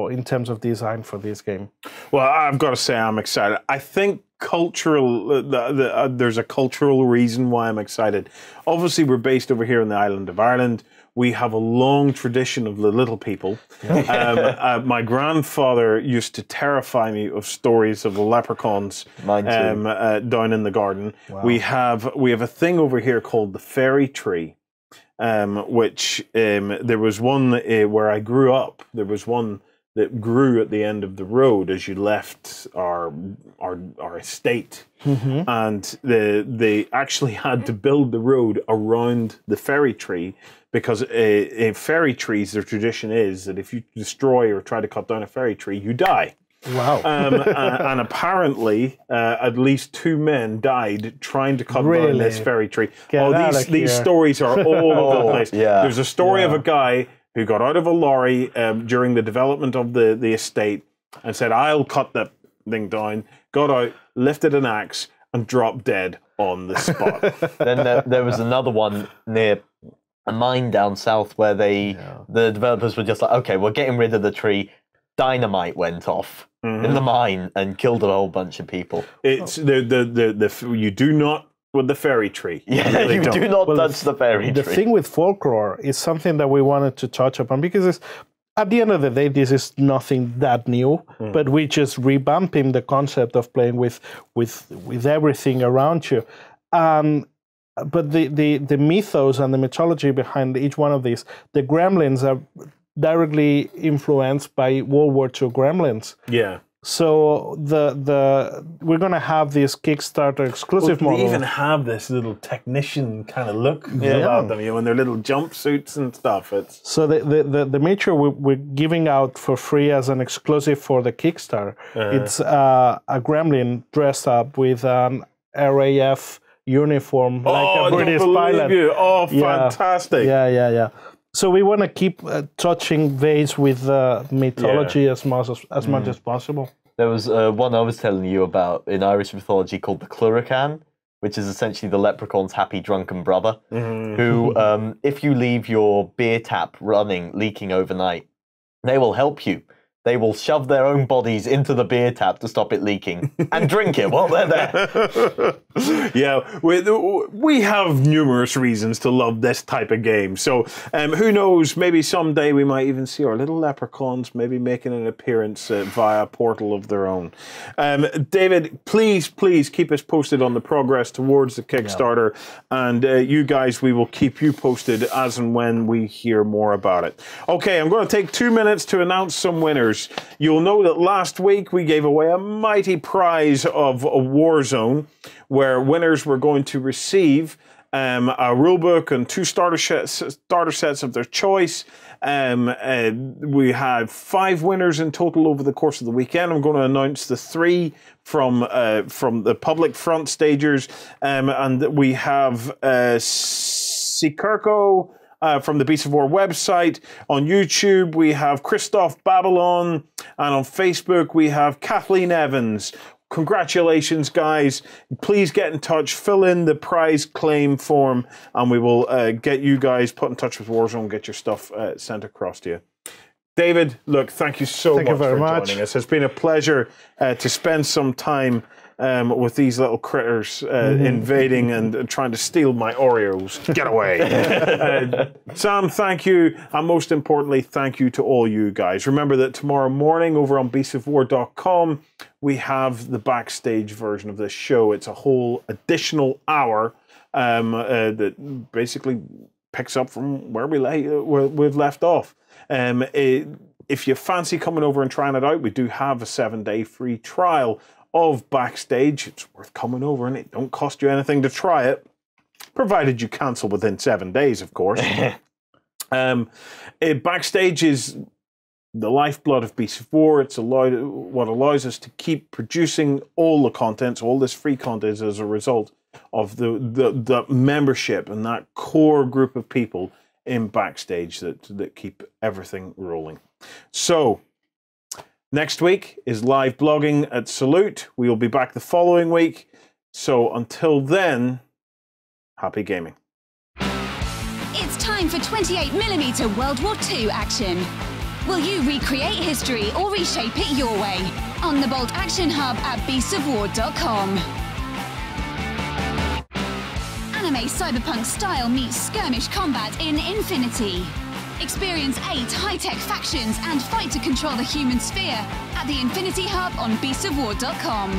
in terms of design for this game. Well, I've got to say I'm excited. I think there's a cultural reason why I'm excited. Obviously, we're based over here in the island of Ireland. We have a long tradition of the little people. My grandfather used to terrify me of stories of the leprechauns down in the garden. Wow. We have a thing over here called the fairy tree, which there was one where I grew up. There was one that grew at the end of the road as you left our estate, and they actually had to build the road around the fairy tree, because in fairy trees, the tradition is that if you destroy or try to cut down a fairy tree, you die. Wow. And apparently, at least 2 men died trying to cut down this fairy tree. These stories are all over the place. Yeah. There's a story of a guy who got out of a lorry during the development of the estate and said, I'll cut that thing down, got out, lifted an axe, and dropped dead on the spot. Then there was another one near a mine down south where the developers were just like, okay, we're getting rid of the tree. Dynamite went off in the mine and killed a whole bunch of people. It's you do not with the fairy tree. Yeah, you do not touch the fairy tree. The thing with folklore is something that we wanted to touch upon, because at the end of the day, this is nothing that new, but we just revamping the concept of playing with everything around you. But the mythos and the mythology behind each one of these, the gremlins are directly influenced by World War II gremlins. Yeah. So we're gonna have this Kickstarter exclusive model. They even have this little technician kind of look about them, in their little jumpsuits and stuff. So the miniature we're giving out for free as an exclusive for the Kickstarter. It's a gremlin dressed up with an RAF uniform, like a British pilot. Oh, fantastic! Yeah. So we want to keep touching base with mythology as much as possible. There was one I was telling you about in Irish mythology called the Cluracan, which is essentially the leprechaun's happy drunken brother, who, if you leave your beer tap running, leaking overnight, they will help you. They will shove their own bodies into the beer tap to stop it leaking and drink it while they're there. Yeah, we have numerous reasons to love this type of game. So who knows, maybe someday we might even see our little leprechauns maybe making an appearance via a portal of their own. David, please keep us posted on the progress towards the Kickstarter. And you guys, we will keep you posted as and when we hear more about it. Okay, I'm going to take 2 minutes to announce some winners. winners. You'll know that last week we gave away a mighty prize of a Warzone, where winners were going to receive a rulebook and 2 starter sets of their choice. We had 5 winners in total over the course of the weekend. I'm going to announce the 3 from the public front stagers, and we have Sikirko from the Beast of War website. On YouTube, we have Christoph Babylon, and on Facebook, we have Kathleen Evans. Congratulations, guys. Please get in touch, fill in the prize claim form, and we will get you guys put in touch with Warzone, get your stuff sent across to you. David, look, thank you so much for joining us. It's been a pleasure to spend some time with these little critters invading and trying to steal my Oreos. Get away. Sam, thank you. And most importantly, thank you to all you guys. Remember that tomorrow morning over on beastsofwar.com, we have the backstage version of this show. It's a whole additional hour that basically picks up from where we've left off. If you fancy coming over and trying it out, we do have a 7-day free trial of Backstage. It's worth coming over, and it don't cost you anything to try it, provided you cancel within 7 days, of course. Backstage is the lifeblood of Beast of War. It's what allows us to keep producing all the content, so all this free content as a result of the membership and that core group of people in Backstage that keep everything rolling. So next week is live blogging at Salute. We will be back the following week. So until then, happy gaming. It's time for 28mm World War II action. Will you recreate history or reshape it your way? On the Bolt Action Hub at beastsofwar.com. Anime cyberpunk style meets skirmish combat in Infinity. Experience 8 high-tech factions and fight to control the human sphere at the Infinity Hub on beastsofwar.com.